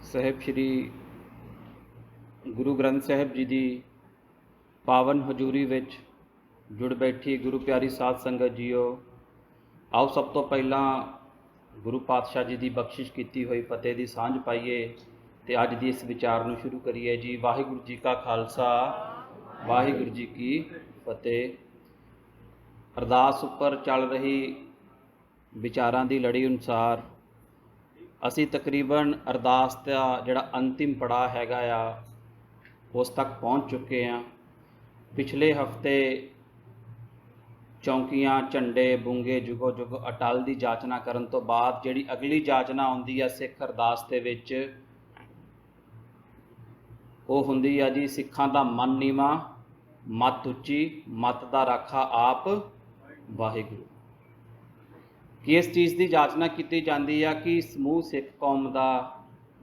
ਸਾਹਿਬ ਸ਼੍ਰੀ ਗੁਰੂ ਗ੍ਰੰਥ ਸਾਹਿਬ ਜੀ ਦੀ ਪਾਵਨ ਹਜ਼ੂਰੀ ਵਿੱਚ ਜੁੜ ਬੈਠੀ ਗੁਰੂ ਪਿਆਰੀ ਸਾਧ ਸੰਗਤ ਜੀਓ, ਆਓ ਸਭ ਤੋਂ ਪਹਿਲਾਂ ਗੁਰੂ ਪਾਤਸ਼ਾਹ ਜੀ ਦੀ ਬਖਸ਼ਿਸ਼ ਕੀਤੀ ਹੋਈ ਫਤਿਹ ਦੀ ਸਾਂਝ ਪਾਈਏ ਤੇ ਅੱਜ ਦੀ ਇਸ ਵਿਚਾਰ ਨੂੰ ਸ਼ੁਰੂ ਕਰੀਏ ਜੀ। ਵਾਹਿਗੁਰੂ ਜੀ ਕਾ ਖਾਲਸਾ, ਵਾਹਿਗੁਰੂ ਜੀ ਕੀ ਫਤਿਹ। ਅਰਦਾਸ ਉੱਪਰ ਚੱਲ ਰਹੀ ਵਿਚਾਰਾਂ ਦੀ ਲੜੀ ਅਨੁਸਾਰ ਅਸੀਂ ਤਕਰੀਬਨ ਅਰਦਾਸ ਦਾ ਜਿਹੜਾ ਅੰਤਿਮ ਪੜਾਅ ਹੈਗਾ ਆ ਉਸ ਤੱਕ ਪਹੁੰਚ ਚੁੱਕੇ ਹਾਂ। ਪਿਛਲੇ ਹਫਤੇ ਚੌਂਕੀਆਂ, ਝੰਡੇ, ਬੁੰਗੇ, ਜੁਗੋ ਜੁਗ ਅਟਲ ਦੀ ਜਾਚਨਾ ਕਰਨ ਤੋਂ ਬਾਅਦ ਜਿਹੜੀ ਅਗਲੀ ਜਾਚਨਾ ਆਉਂਦੀ ਆ ਸਿੱਖ ਅਰਦਾਸ ਦੇ ਵਿੱਚ, ਉਹ ਹੁੰਦੀ ਆ ਜੀ ਸਿੱਖਾਂ ਦਾ ਮਨ ਨੀਵਾਂ, ਮੱਤ ਉੱਚੀ, ਮੱਤ ਦਾ ਰਾਖਾ ਆਪ ਵਾਹਿਗੁਰੂ। ਕਿ ਇਸ ਚੀਜ਼ ਦੀ ਜਾਚਨਾ ਕੀਤੀ ਜਾਂਦੀ ਆ ਕਿ ਸਮੂਹ ਸਿੱਖ ਕੌਮ ਦਾ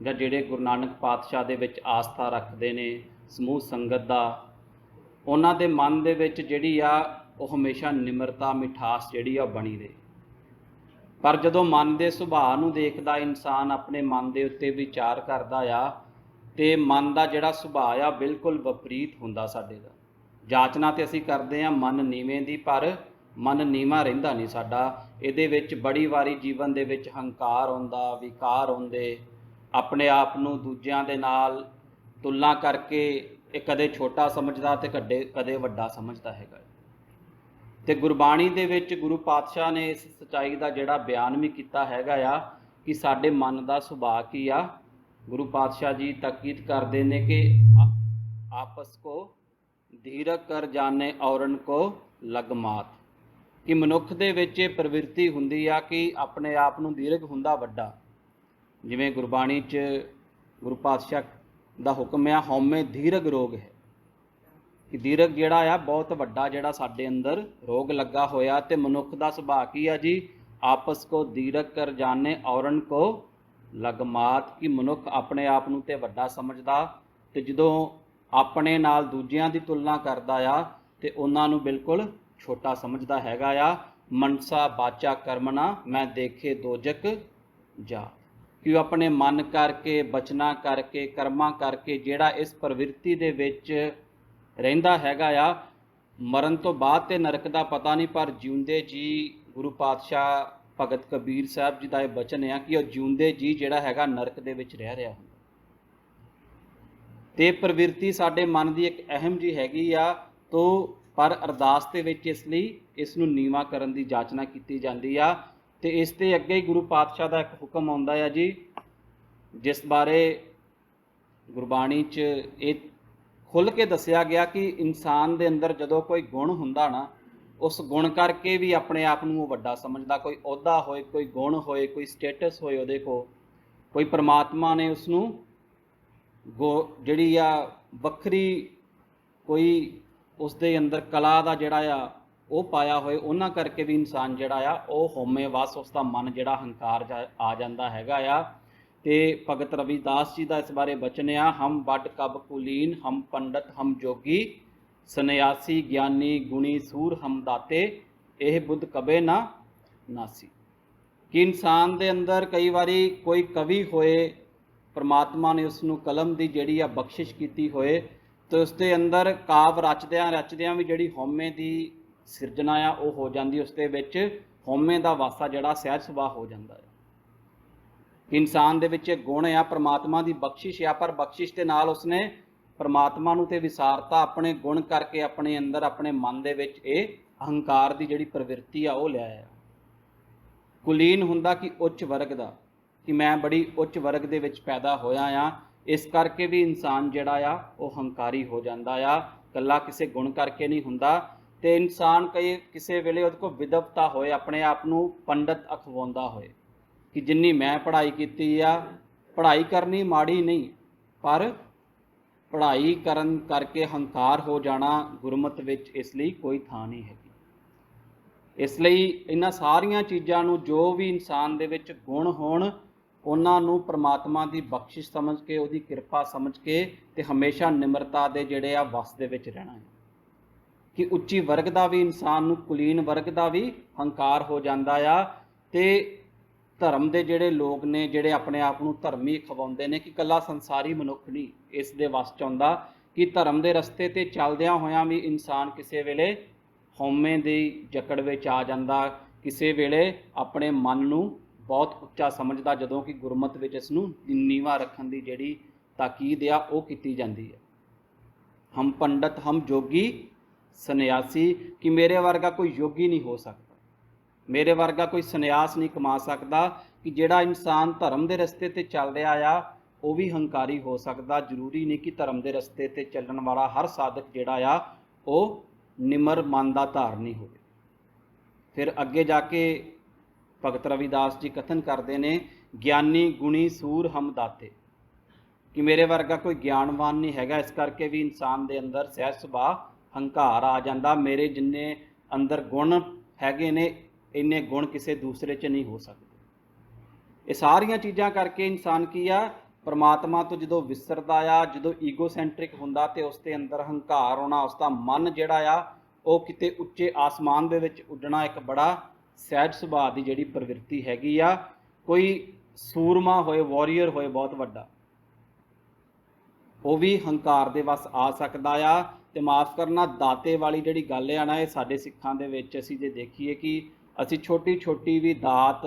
ਜਾਂ ਜਿਹੜੇ ਗੁਰੂ ਨਾਨਕ ਪਾਤਸ਼ਾਹ ਦੇ ਵਿੱਚ ਆਸਥਾ ਰੱਖਦੇ ਨੇ, ਸਮੂਹ ਸੰਗਤ ਦਾ, ਉਹਨਾਂ ਦੇ ਮਨ ਦੇ ਵਿੱਚ ਜਿਹੜੀ ਆ ਉਹ ਹਮੇਸ਼ਾ ਨਿਮਰਤਾ, ਮਿਠਾਸ ਜਿਹੜੀ ਆ ਬਣੀ ਰਹੇ। ਪਰ ਜਦੋਂ ਮਨ ਦੇ ਸੁਭਾਅ ਨੂੰ ਦੇਖਦਾ ਇਨਸਾਨ, ਆਪਣੇ ਮਨ ਦੇ ਉੱਤੇ ਵਿਚਾਰ ਕਰਦਾ ਆ, ਤੇ ਮਨ ਦਾ ਜਿਹੜਾ ਸੁਭਾਅ ਆ ਬਿਲਕੁਲ ਵਿਪਰੀਤ ਹੁੰਦਾ ਸਾਡੇ ਦਾ। ਜਾਚਨਾ ਤੇ ਅਸੀਂ ਕਰਦੇ ਹਾਂ ਮਨ ਨੀਵੇਂ ਦੀ, ਪਰ ਮਨ ਨੀਵਾਂ ਰਹਿੰਦਾ ਨਹੀਂ ਸਾਡਾ। ਇਹਦੇ ਵਿੱਚ ਬੜੀ ਵਾਰੀ ਜੀਵਨ ਦੇ ਵਿੱਚ ਹੰਕਾਰ ਆਉਂਦਾ, ਵਿਕਾਰ ਆਉਂਦੇ, ਆਪਣੇ ਆਪ ਨੂੰ ਦੂਜਿਆਂ ਦੇ ਨਾਲ ਤੁਲਨਾ ਕਰਕੇ ਇਹ ਕਦੇ ਛੋਟਾ ਸਮਝਦਾ ਤੇ ਕਦੇ ਵੱਡਾ ਸਮਝਦਾ ਹੈਗਾ। ਤੇ ਗੁਰਬਾਣੀ ਦੇ ਵਿੱਚ ਗੁਰੂ ਪਾਤਸ਼ਾਹ ਨੇ ਇਸ ਸੱਚਾਈ ਦਾ ਜਿਹੜਾ ਬਿਆਨ ਵੀ ਕੀਤਾ ਹੈਗਾ ਆ ਕਿ ਸਾਡੇ ਮਨ ਦਾ ਸੁਭਾਅ ਕੀ ਆ। ਗੁਰੂ ਪਾਤਸ਼ਾਹ ਜੀ ਤਾਕੀਦ ਕਰਦੇ ਨੇ ਕਿ ਆਪਸ ਕੋ ਧੀਰਜ ਕਰ ਜਾਣੇ ਔਰਨ ਕੋ ਲਗ ਮਾਤ। ਕਿ ਮਨੁੱਖ ਦੇ ਵਿੱਚ ਇਹ ਪ੍ਰਵਿਰਤੀ ਹੁੰਦੀ ਆ ਕਿ ਆਪਣੇ ਆਪ ਨੂੰ ਦੀਰਘ ਹੁੰਦਾ ਵੱਡਾ। ਜਿਵੇਂ ਗੁਰਬਾਣੀ 'ਚ ਗੁਰੂ ਪਾਤਸ਼ਾਹ ਦਾ ਹੁਕਮ ਆ, ਹਉਮੈ ਧੀਰਘ ਰੋਗ ਹੈ। ਕਿ ਦੀਰਘ ਜਿਹੜਾ ਆ ਬਹੁਤ ਵੱਡਾ ਜਿਹੜਾ ਸਾਡੇ ਅੰਦਰ ਰੋਗ ਲੱਗਾ ਹੋਇਆ। ਤੇ ਮਨੁੱਖ ਦਾ ਸੁਭਾਅ ਕੀ ਆ ਜੀ, ਆਪਸ ਕੋ ਧੀਰਘ ਕਰ ਜਾਣੇ ਔਰਨ ਕੋ ਲਗ ਮਾਤ। ਕਿ ਮਨੁੱਖ ਆਪਣੇ ਆਪ ਨੂੰ ਤੇ ਵੱਡਾ ਸਮਝਦਾ, ਤੇ ਜਦੋਂ ਆਪਣੇ ਨਾਲ ਦੂਜਿਆਂ ਦੀ ਤੁਲਨਾ ਕਰਦਾ ਆ ਤੇ ਉਹਨਾਂ ਨੂੰ ਬਿਲਕੁਲ ਛੋਟਾ ਸਮਝਦਾ ਹੈਗਾ ਆ। ਮਨਸਾ ਬਾਚਾ ਕਰਮਨਾ ਮੈਂ ਦੇਖੇ ਦੋਜਕ ਜਾ। ਕਿ ਉਹ ਆਪਣੇ ਮਨ ਕਰਕੇ, ਬਚਨਾ ਕਰਕੇ, ਕਰਮਾਂ ਕਰਕੇ ਜਿਹੜਾ ਇਸ ਪ੍ਰਵਿਰਤੀ ਦੇ ਵਿੱਚ ਰਹਿੰਦਾ ਹੈਗਾ ਆ, ਮਰਨ ਤੋਂ ਬਾਅਦ ਤੇ ਨਰਕ ਦਾ ਪਤਾ ਨਹੀਂ, ਪਰ ਜਿਉਂਦੇ ਜੀ ਗੁਰੂ ਪਾਤਸ਼ਾਹ ਭਗਤ ਕਬੀਰ ਸਾਹਿਬ ਜੀ ਦਾ ਇਹ ਬਚਨ ਆ ਕਿ ਉਹ ਜਿਉਂਦੇ ਜੀ ਜਿਹੜਾ ਹੈਗਾ ਨਰਕ ਦੇ ਵਿੱਚ ਰਹਿ ਰਿਹਾ ਹੁੰਦਾ। ਤੇ ਪ੍ਰਵਿਰਤੀ ਸਾਡੇ ਮਨ ਦੀ ਇੱਕ ਅਹਿਮ ਜੀ ਹੈਗੀ ਆ। ਤੋ ਪਰ ਅਰਦਾਸ ਦੇ ਵਿੱਚ ਇਸ ਲਈ ਇਸ ਨੂੰ ਨੀਵਾਂ ਕਰਨ ਦੀ ਜਾਚਨਾ ਕੀਤੀ ਜਾਂਦੀ ਆ। ਤੇ ਇਸ ਤੇ ਅੱਗੇ ਹੀ ਗੁਰੂ ਪਾਤਸ਼ਾਹ ਦਾ ਇੱਕ ਹੁਕਮ ਆਉਂਦਾ ਆ ਜੀ, ਜਿਸ ਬਾਰੇ ਗੁਰਬਾਣੀ 'ਚ ਇਹ ਖੁੱਲ੍ਹ ਕੇ ਦੱਸਿਆ ਗਿਆ ਕਿ ਇਨਸਾਨ ਦੇ ਅੰਦਰ ਜਦੋਂ ਕੋਈ ਗੁਣ ਹੁੰਦਾ ਨਾ, ਉਸ ਗੁਣ ਕਰਕੇ ਵੀ ਆਪਣੇ ਆਪ ਨੂੰ ਉਹ ਵੱਡਾ ਸਮਝਦਾ। ਕੋਈ ਅਹੁਦਾ ਹੋਏ, ਕੋਈ ਗੁਣ ਹੋਏ, ਕੋਈ ਸਟੇਟਸ ਹੋਏ ਉਹਦੇ ਕੋਲ, ਕੋਈ ਪਰਮਾਤਮਾ ਨੇ ਉਸ ਨੂੰ ਜਿਹੜੀ ਆ ਵੱਖਰੀ ਕੋਈ ਉਸ ਦੇ ਅੰਦਰ ਕਲਾ ਦਾ ਜਿਹੜਾ ਆ ਉਹ ਪਾਇਆ ਹੋਏ, ਉਹਨਾਂ ਕਰਕੇ ਵੀ ਇਨਸਾਨ ਜਿਹੜਾ ਆ ਉਹ ਹਉਮੈ ਵਸ, ਉਸ ਦਾ ਮਨ ਜਿਹੜਾ ਹੰਕਾਰ ਆ ਜਾਂਦਾ ਹੈਗਾ ਆ। ਤੇ ਭਗਤ ਰਵਿਦਾਸ ਜੀ ਦਾ ਇਸ ਬਾਰੇ ਬਚਨ ਆ, ਹਮ ਵੱਡ ਕਬ ਕੁਲੀਨ, ਹਮ ਪੰਡਤ ਹਮ ਜੋਗੀ, ਸੰਨਿਆਸੀ ਗਿਆਨੀ ਗੁਣੀ ਸੂਰ ਹਮ ਦਾਤੇ, ਇਹ ਬੁੱਧ ਕਬੇ ਨਾ ਨਾਸੀ। ਕਿ ਇਨਸਾਨ ਦੇ ਅੰਦਰ ਕਈ ਵਾਰੀ ਕੋਈ ਕਵੀ ਹੋਏ, ਪਰਮਾਤਮਾ ਨੇ ਉਸ ਨੂੰ ਕਲਮ ਦੀ ਜਿਹੜੀ ਆ ਬਖਸ਼ਿਸ਼ ਕੀਤੀ ਹੋਏ, ਤੇ ਉਸ ਦੇ ਅੰਦਰ ਕਾਵ ਰਚਦਿਆਂ ਵੀ ਜਿਹੜੀ ਹਉਮੈ ਦੀ ਸਿਰਜਣਾ ਆ ਉਹ ਹੋ ਜਾਂਦੀ। ਉਸ ਦੇ ਵਿੱਚ ਹਉਮੈ ਦਾ ਵਾਸਾ ਜਿਹੜਾ ਸਹਿਜ ਸੁਭਾਅ ਹੋ ਜਾਂਦਾ ਹੈ। ਇਨਸਾਨ ਦੇ ਵਿੱਚ ਗੁਣ ਆ, ਪਰਮਾਤਮਾ ਦੀ ਬਖਸ਼ਿਸ਼ ਆ, ਪਰ ਬਖਸ਼ਿਸ਼ ਦੇ ਨਾਲ ਉਸਨੇ ਪਰਮਾਤਮਾ ਨੂੰ ਤੇ ਵਿਸਾਰਤਾ, ਆਪਣੇ ਗੁਣ ਕਰਕੇ ਆਪਣੇ ਅੰਦਰ, ਆਪਣੇ ਮਨ ਦੇ ਵਿੱਚ ਇਹ ਅਹੰਕਾਰ ਦੀ ਜਿਹੜੀ ਪ੍ਰਵਿਰਤੀ ਆ ਉਹ ਲਿਆਇਆ। ਕੁਲੀਨ ਹੁੰਦਾ ਕਿ ਉੱਚ ਵਰਗ ਦਾ, ਕਿ ਮੈਂ ਬੜੀ ਉੱਚ ਵਰਗ ਦੇ ਵਿੱਚ ਪੈਦਾ ਹੋਇਆ ਆ, ਇਸ ਕਰਕੇ ਵੀ ਇਨਸਾਨ ਜਿਹੜਾ ਆ ਉਹ ਹੰਕਾਰੀ ਹੋ ਜਾਂਦਾ ਆ। ਇਕੱਲਾ ਕਿਸੇ ਗੁਣ ਕਰਕੇ ਨਹੀਂ ਹੁੰਦਾ। ਤੇ ਇਨਸਾਨ ਕਿਸੇ ਵੇਲੇ ਉਹਦੇ ਕੋਲ ਵਿਦਵਤਾ ਹੋਏ, ਆਪਣੇ ਆਪ ਨੂੰ ਪੰਡਤ ਅਖਵਾਉਂਦਾ ਹੋਏ ਕਿ ਜਿੰਨੀ ਮੈਂ ਪੜ੍ਹਾਈ ਕੀਤੀ ਆ, ਪੜ੍ਹਾਈ ਕਰਨੀ ਮਾੜੀ ਨਹੀਂ, ਪਰ ਪੜ੍ਹਾਈ ਕਰਨ ਕਰਕੇ ਹੰਕਾਰ ਹੋ ਜਾਣਾ ਗੁਰਮਤ ਵਿੱਚ ਇਸ ਲਈ ਕੋਈ ਥਾਂ ਨਹੀਂ ਹੈਗੀ। ਇਸ ਲਈ ਇਹਨਾਂ ਸਾਰੀਆਂ ਚੀਜ਼ਾਂ ਨੂੰ, ਜੋ ਵੀ ਇਨਸਾਨ ਦੇ ਵਿੱਚ ਗੁਣ ਹੋਣ, ਉਹਨਾਂ ਨੂੰ ਪਰਮਾਤਮਾ ਦੀ ਬਖਸ਼ਿਸ਼ ਸਮਝ ਕੇ, ਉਹਦੀ ਕਿਰਪਾ ਸਮਝ ਕੇ, ਤੇ ਹਮੇਸ਼ਾ ਨਿਮਰਤਾ ਦੇ ਜਿਹੜੇ ਆ ਵਸ ਦੇ ਵਿੱਚ ਰਹਿਣਾ ਹੈ। ਕਿ ਉੱਚੀ ਵਰਗ ਦਾ ਵੀ ਇਨਸਾਨ ਨੂੰ, ਕੁਲੀਨ ਵਰਗ ਦਾ ਵੀ ਹੰਕਾਰ ਹੋ ਜਾਂਦਾ ਆ। ਤੇ ਧਰਮ ਦੇ ਜਿਹੜੇ ਲੋਕ ਨੇ, ਜਿਹੜੇ ਆਪਣੇ ਆਪ ਨੂੰ ਧਰਮੀ ਖਵਾਉਂਦੇ ਨੇ, ਕਿ ਇਕੱਲਾ ਸੰਸਾਰੀ ਮਨੁੱਖ ਨਹੀਂ ਇਸ ਦੇ ਵੱਸ 'ਚ ਆਉਂਦਾ, ਕਿ ਧਰਮ ਦੇ ਰਸਤੇ 'ਤੇ ਚੱਲਦਿਆਂ ਹੋਇਆਂ ਵੀ ਇਨਸਾਨ ਕਿਸੇ ਵੇਲੇ ਹਉਮੈ ਦੀ ਜਕੜ ਵਿੱਚ ਆ ਜਾਂਦਾ, ਕਿਸੇ ਵੇਲੇ ਆਪਣੇ ਮਨ ਨੂੰ ਬਹੁਤ ਉੱਚਾ ਸਮਝਦਾ, ਜਦੋਂ ਕਿ ਗੁਰਮਤਿ ਵਿੱਚ ਇਸ ਨੂੰ ਨੀਵਾਂ ਰੱਖਣ ਦੀ ਜਿਹੜੀ ਤਾਕੀਦ ਆ ਉਹ ਕੀਤੀ ਜਾਂਦੀ ਹੈ। ਹਮ ਪੰਡਤ ਹਮ ਜੋਗੀ ਸੰਨਿਆਸੀ, ਕਿ ਮੇਰੇ ਵਰਗਾ ਕੋਈ ਯੋਗੀ ਨਹੀਂ ਹੋ ਸਕਦਾ, ਮੇਰੇ ਵਰਗਾ ਕੋਈ ਸੰਨਿਆਸ ਨਹੀਂ ਕਮਾ ਸਕਦਾ, ਕਿ ਜਿਹੜਾ ਇਨਸਾਨ ਧਰਮ ਦੇ ਰਸਤੇ 'ਤੇ ਚੱਲ ਰਿਹਾ ਆ ਉਹ ਵੀ ਹੰਕਾਰੀ ਹੋ ਸਕਦਾ। ਜ਼ਰੂਰੀ ਨਹੀਂ ਕਿ ਧਰਮ ਦੇ ਰਸਤੇ 'ਤੇ ਚੱਲਣ ਵਾਲਾ ਹਰ ਸਾਧਕ ਜਿਹੜਾ ਆ ਉਹ ਨਿਮਰ ਮਨ ਦਾ ਧਾਰਨੀ ਹੋਵੇ। ਫਿਰ ਅੱਗੇ ਜਾ ਕੇ ਭਗਤ ਰਵਿਦਾਸ ਜੀ ਕਥਨ ਕਰਦੇ ਨੇ, ਗਿਆਨੀ ਗੁਣੀ ਸੂਰ ਹਮ ਦਾਤੇ, ਕਿ ਮੇਰੇ ਵਰਗਾ ਕੋਈ ਗਿਆਨਵਾਨ ਨਹੀਂ ਹੈਗਾ, ਇਸ ਕਰਕੇ ਵੀ ਇਨਸਾਨ ਦੇ ਅੰਦਰ ਸਹਿਜ ਸੁਭਾਅ ਹੰਕਾਰ ਆ ਜਾਂਦਾ। ਮੇਰੇ ਜਿੰਨੇ ਅੰਦਰ ਗੁਣ ਹੈਗੇ ਨੇ ਇੰਨੇ ਗੁਣ ਕਿਸੇ ਦੂਸਰੇ 'ਚ ਨਹੀਂ ਹੋ ਸਕਦੇ। ਇਹ ਸਾਰੀਆਂ ਚੀਜ਼ਾਂ ਕਰਕੇ ਇਨਸਾਨ ਕੀ ਆ, ਪਰਮਾਤਮਾ ਤੋਂ ਜਦੋਂ ਵਿਸਰਦਾ ਆ, ਜਦੋਂ ਈਗੋਸੈਂਟਰਿਕ ਹੁੰਦਾ, ਤੇ ਉਸ ਦੇ ਅੰਦਰ ਹੰਕਾਰ ਆਉਣਾ, ਉਸ ਦਾ ਮਨ ਜਿਹੜਾ ਆ ਉਹ ਕਿਤੇ ਉੱਚੇ ਆਸਮਾਨ ਦੇ ਵਿੱਚ ਉੱਡਣਾ, ਇੱਕ ਬੜਾ ਸਹਿਜ ਸੁਭਾਅ ਦੀ ਜਿਹੜੀ ਪ੍ਰਵਿਰਤੀ ਹੈਗੀ ਆ। ਕੋਈ ਸੂਰਮਾ ਹੋਏ, ਵਾਰੀਅਰ ਹੋਏ ਬਹੁਤ ਵੱਡਾ, ਉਹ ਵੀ ਹੰਕਾਰ ਦੇ ਵੱਸ ਆ ਸਕਦਾ ਆ। ਤੇ ਮਾਫ਼ ਕਰਨਾ, ਦਾਤੇ ਵਾਲੀ ਜਿਹੜੀ ਗੱਲ ਆ ਨਾ, ਇਹ ਸਾਡੇ ਸਿੱਖਾਂ ਦੇ ਵਿੱਚ ਅਸੀਂ ਜੇ ਦੇਖੀਏ ਕਿ ਅਸੀਂ ਛੋਟੀ ਛੋਟੀ ਵੀ ਦਾਤ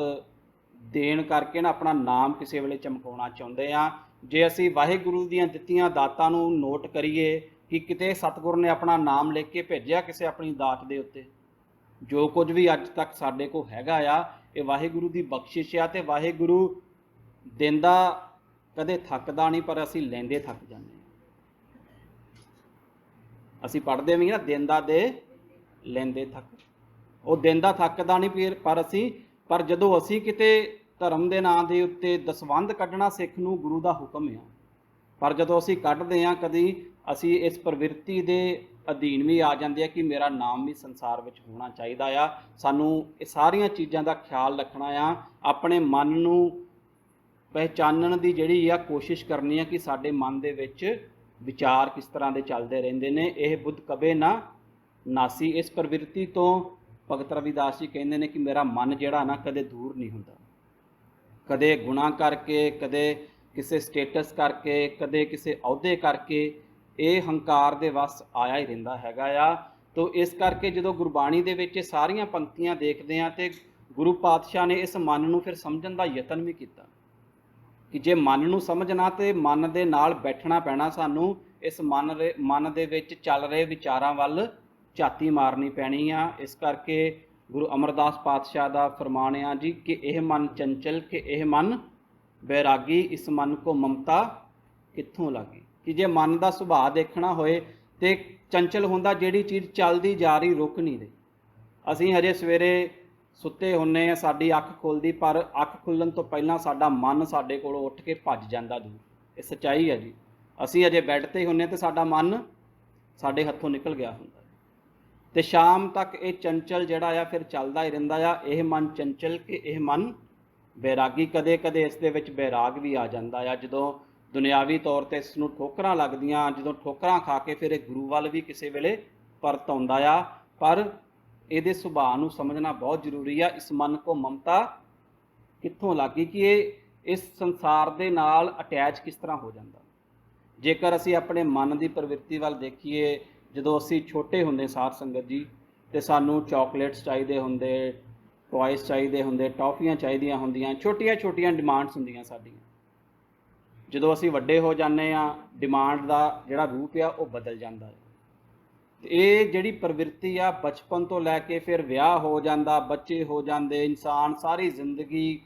ਦੇਣ ਕਰਕੇ ਨਾ ਆਪਣਾ ਨਾਮ ਕਿਸੇ ਵੇਲੇ ਚਮਕਾਉਣਾ ਚਾਹੁੰਦੇ ਹਾਂ। ਜੇ ਅਸੀਂ ਵਾਹਿਗੁਰੂ ਦੀਆਂ ਦਿੱਤੀਆਂ ਦਾਤਾਂ ਨੂੰ ਨੋਟ ਕਰੀਏ ਕਿ ਕਿਤੇ ਸਤਿਗੁਰ ਨੇ ਆਪਣਾ ਨਾਮ ਲਿਖ ਕੇ ਭੇਜਿਆ ਕਿਸੇ ਆਪਣੀ ਦਾਤ ਦੇ ਉੱਤੇ, ਜੋ ਕੁਝ ਵੀ ਅੱਜ ਤੱਕ ਸਾਡੇ ਕੋਲ ਹੈਗਾ ਆ ਇਹ ਵਾਹਿਗੁਰੂ ਦੀ ਬਖਸ਼ਿਸ਼ ਆ। ਤੇ ਵਾਹਿਗੁਰੂ ਦਿੰਦਾ ਕਦੇ ਥੱਕਦਾ ਨਹੀਂ, ਪਰ ਅਸੀਂ ਲੈਂਦੇ ਥੱਕ ਜਾਂਦੇ ਹਾਂ। ਅਸੀਂ ਪੜ੍ਹਦੇ ਵੀ ਨਾ, ਦਿੰਦਾ ਦੇ ਲੈਂਦੇ ਥੱਕ, ਉਹ ਦਿੰਦਾ ਥੱਕਦਾ ਨਹੀਂ, ਪਰ ਜਦੋਂ ਅਸੀਂ ਕਿਤੇ ਧਰਮ ਦੇ ਨਾਂ ਦੇ ਉੱਤੇ ਦਸਵੰਧ ਕੱਢਣਾ ਸਿੱਖ ਨੂੰ ਗੁਰੂ ਦਾ ਹੁਕਮ ਆ, ਪਰ ਜਦੋਂ ਅਸੀਂ ਕੱਢਦੇ ਹਾਂ ਕਦੀ ਅਸੀਂ ਇਸ ਪ੍ਰਵਿਰਤੀ ਦੇ ਅਧੀਨ ਵੀ ਆ ਜਾਂਦੇ ਆ ਕਿ ਮੇਰਾ ਨਾਮ ਵੀ ਸੰਸਾਰ ਵਿੱਚ ਹੋਣਾ ਚਾਹੀਦਾ ਆ। ਸਾਨੂੰ ਇਹ ਸਾਰੀਆਂ ਚੀਜ਼ਾਂ ਦਾ ਖਿਆਲ ਰੱਖਣਾ ਆ, ਆਪਣੇ ਮਨ ਨੂੰ ਪਹਿਚਾਨਣ ਦੀ ਜਿਹੜੀ ਆ ਕੋਸ਼ਿਸ਼ ਕਰਨੀ ਆ ਕਿ ਸਾਡੇ ਮਨ ਦੇ ਵਿੱਚ ਵਿਚਾਰ ਕਿਸ ਤਰ੍ਹਾਂ ਦੇ ਚੱਲਦੇ ਰਹਿੰਦੇ ਨੇ। ਇਹ ਬੁੱਧ ਕਬੇ ਨਾ ਨਾਸੀ, ਇਸ ਪ੍ਰਵਿਰਤੀ ਤੋਂ ਭਗਤ ਰਵਿਦਾਸ ਜੀ ਕਹਿੰਦੇ ਨੇ ਕਿ ਮੇਰਾ ਮਨ ਜਿਹੜਾ ਨਾ ਕਦੇ ਦੂਰ ਨਹੀਂ ਹੁੰਦਾ, ਕਦੇ ਗੁਨਾਹ ਕਰਕੇ, ਕਦੇ ਕਿਸੇ ਸਟੇਟਸ ਕਰਕੇ, ਕਦੇ ਕਿਸੇ ਅਹੁਦੇ ਕਰਕੇ, ਇਹ ਹੰਕਾਰ ਦੇ ਵੱਸ ਆਇਆ ਹੀ ਰਹਿੰਦਾ ਹੈਗਾ ਆ। ਤੋ ਇਸ ਕਰਕੇ ਜਦੋਂ ਗੁਰਬਾਣੀ ਦੇ ਵਿੱਚ ਇਹ ਸਾਰੀਆਂ ਪੰਕਤੀਆਂ ਦੇਖਦੇ ਹਾਂ ਤੇ ਗੁਰੂ ਪਾਤਸ਼ਾਹ ਨੇ ਇਸ ਮਨ ਨੂੰ ਫਿਰ ਸਮਝਣ ਦਾ ਯਤਨ ਵੀ ਕੀਤਾ ਕਿ ਜੇ ਮਨ ਨੂੰ ਸਮਝਣਾ ਤੇ ਮਨ ਦੇ ਨਾਲ ਬੈਠਣਾ ਪੈਣਾ, ਸਾਨੂੰ ਇਸ ਮਨ ਦੇ ਵਿੱਚ ਚੱਲ ਰਹੇ ਵਿਚਾਰਾਂ ਵੱਲ ਝਾਤੀ ਮਾਰਨੀ ਪੈਣੀ ਆ। ਇਸ ਕਰਕੇ ਗੁਰੂ ਅਮਰਦਾਸ ਪਾਤਸ਼ਾਹ ਦਾ ਫਰਮਾਨ ਆ ਜੀ ਕਿ ਇਹ ਮਨ ਚੰਚਲ ਕਿ ਇਹ ਮਨ ਬੈਰਾਗੀ, ਇਸ ਮਨ ਕੋ ਮਮਤਾ ਕਿੱਥੋਂ ਲੱਗੀ। ਕਿ ਜੇ ਮਨ ਦਾ ਸੁਭਾਅ ਦੇਖਣਾ ਹੋਏ ਤੇ ਚੰਚਲ ਹੁੰਦਾ, ਜਿਹੜੀ ਚੀਜ਼ ਚੱਲਦੀ ਜਾ ਰਹੀ ਰੁਕ ਨਹੀਂ ਰਹੀ। ਅਸੀਂ ਹਜੇ ਸਵੇਰੇ ਸੁੱਤੇ ਹੁੰਨੇ ਆ, ਸਾਡੀ ਅੱਖ ਖੁੱਲਦੀ, ਪਰ ਅੱਖ ਖੁੱਲਣ ਤੋਂ ਪਹਿਲਾਂ ਸਾਡਾ ਮਨ ਸਾਡੇ ਕੋਲੋਂ ਉੱਠ ਕੇ ਭੱਜ ਜਾਂਦਾ ਦੂਰ। ਇਹ ਸੱਚਾਈ ਹੈ ਜੀ। ਅਸੀਂ ਹਜੇ ਬੈੱਡ 'ਤੇ ਹੁੰਨੇ ਤੇ ਸਾਡਾ ਮਨ ਸਾਡੇ ਹੱਥੋਂ ਨਿਕਲ ਗਿਆ ਹੁੰਦਾ, ਤੇ ਸ਼ਾਮ ਤੱਕ ਇਹ ਚੰਚਲ ਜਿਹੜਾ ਆ ਫਿਰ ਚੱਲਦਾ ਹੀ ਰਹਿੰਦਾ ਆ। ਇਹ ਮਨ ਚੰਚਲ ਕਿ ਇਹ ਮਨ ਬੈਰਾਗੀ, ਕਦੇ ਕਦੇ ਇਸ ਦੇ ਵਿੱਚ ਬੈਰਾਗ ਵੀ ਆ ਜਾਂਦਾ ਆ, ਜਦੋਂ ਦੁਨਿਆਵੀ ਤੌਰ 'ਤੇ ਇਸ ਨੂੰ ਠੋਕਰਾਂ ਲੱਗਦੀਆਂ, ਜਦੋਂ ਠੋਕਰਾਂ ਖਾ ਕੇ ਫਿਰ ਇਹ ਗੁਰੂ ਵੱਲ ਵੀ ਕਿਸੇ ਵੇਲੇ ਪਰਤ ਆਉਂਦਾ ਆ। ਪਰ ਇਹਦੇ ਸੁਭਾਅ ਨੂੰ ਸਮਝਣਾ ਬਹੁਤ ਜ਼ਰੂਰੀ ਆ। ਇਸ ਮਨ ਕੋ ਮਮਤਾ ਕਿੱਥੋਂ ਲੱਗੀ, ਕਿ ਇਹ ਇਸ ਸੰਸਾਰ ਦੇ ਨਾਲ ਅਟੈਚ ਕਿਸ ਤਰ੍ਹਾਂ ਹੋ ਜਾਂਦਾ। ਜੇਕਰ ਅਸੀਂ ਆਪਣੇ ਮਨ ਦੀ ਪ੍ਰਵਿਰਤੀ ਵੱਲ ਦੇਖੀਏ, ਜਦੋਂ ਅਸੀਂ ਛੋਟੇ ਹੁੰਦੇ ਸਾਧ ਸੰਗਤ ਜੀ, ਤੇ ਸਾਨੂੰ ਚਾਕਲੇਟਸ ਚਾਹੀਦੇ ਹੁੰਦੇ, ਟੋਇਸ ਚਾਹੀਦੇ ਹੁੰਦੇ, ਟੌਫੀਆਂ ਚਾਹੀਦੀਆਂ ਹੁੰਦੀਆਂ, ਛੋਟੀਆਂ ਛੋਟੀਆਂ ਡਿਮਾਂਡਸ ਹੁੰਦੀਆਂ ਸਾਡੀਆਂ। ਜਦੋਂ ਅਸੀਂ ਵੱਡੇ ਹੋ ਜਾਂਦੇ ਹਾਂ, ਡਿਮਾਂਡ ਦਾ ਜਿਹੜਾ ਰੂਪ ਆ ਉਹ ਬਦਲ ਜਾਂਦਾ ਹੈ। ਇਹ ਜਿਹੜੀ ਪ੍ਰਵਿਰਤੀ ਆ ਬਚਪਨ ਤੋਂ ਲੈ ਕੇ ਫਿਰ ਵਿਆਹ ਹੋ ਜਾਂਦਾ, ਬੱਚੇ ਹੋ ਜਾਂਦੇ, ਇਨਸਾਨ ਸਾਰੀ ਜ਼ਿੰਦਗੀ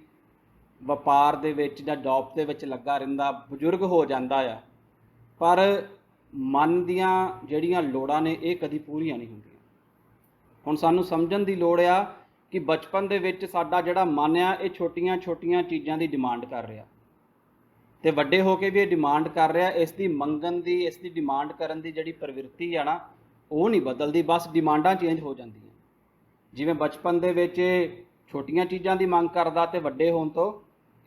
ਵਪਾਰ ਦੇ ਵਿੱਚ ਜਾਂ ਜੌਬ ਦੇ ਵਿੱਚ ਲੱਗਾ ਰਹਿੰਦਾ, ਬਜ਼ੁਰਗ ਹੋ ਜਾਂਦਾ ਆ, ਪਰ ਮਨ ਦੀਆਂ ਜਿਹੜੀਆਂ ਲੋੜਾਂ ਨੇ ਇਹ ਕਦੀ ਪੂਰੀਆਂ ਨਹੀਂ ਹੁੰਦੀਆਂ। ਹੁਣ ਸਾਨੂੰ ਸਮਝਣ ਦੀ ਲੋੜ ਆ ਕਿ ਬਚਪਨ ਦੇ ਵਿੱਚ ਸਾਡਾ ਜਿਹੜਾ ਮਨ ਆ ਇਹ ਛੋਟੀਆਂ ਛੋਟੀਆਂ ਚੀਜ਼ਾਂ ਦੀ ਡਿਮਾਂਡ ਕਰ ਰਿਹਾ, ਤੇ ਵੱਡੇ ਹੋ ਕੇ ਵੀ ਇਹ ਡਿਮਾਂਡ ਕਰ ਰਿਹਾ। ਇਸ ਦੀ ਮੰਗਣ ਦੀ, ਇਸ ਦੀ ਡਿਮਾਂਡ ਕਰਨ ਦੀ ਜਿਹੜੀ ਪ੍ਰਵਿਰਤੀ ਆ ਨਾ ਉਹ ਨਹੀਂ ਬਦਲਦੀ, ਬਸ ਡਿਮਾਂਡਾਂ ਚੇਂਜ ਹੋ ਜਾਂਦੀਆਂ। ਜਿਵੇਂ ਬਚਪਨ ਦੇ ਵਿੱਚ ਛੋਟੀਆਂ ਚੀਜ਼ਾਂ ਦੀ ਮੰਗ ਕਰਦਾ, ਤੇ ਵੱਡੇ ਹੋਣ ਤੋਂ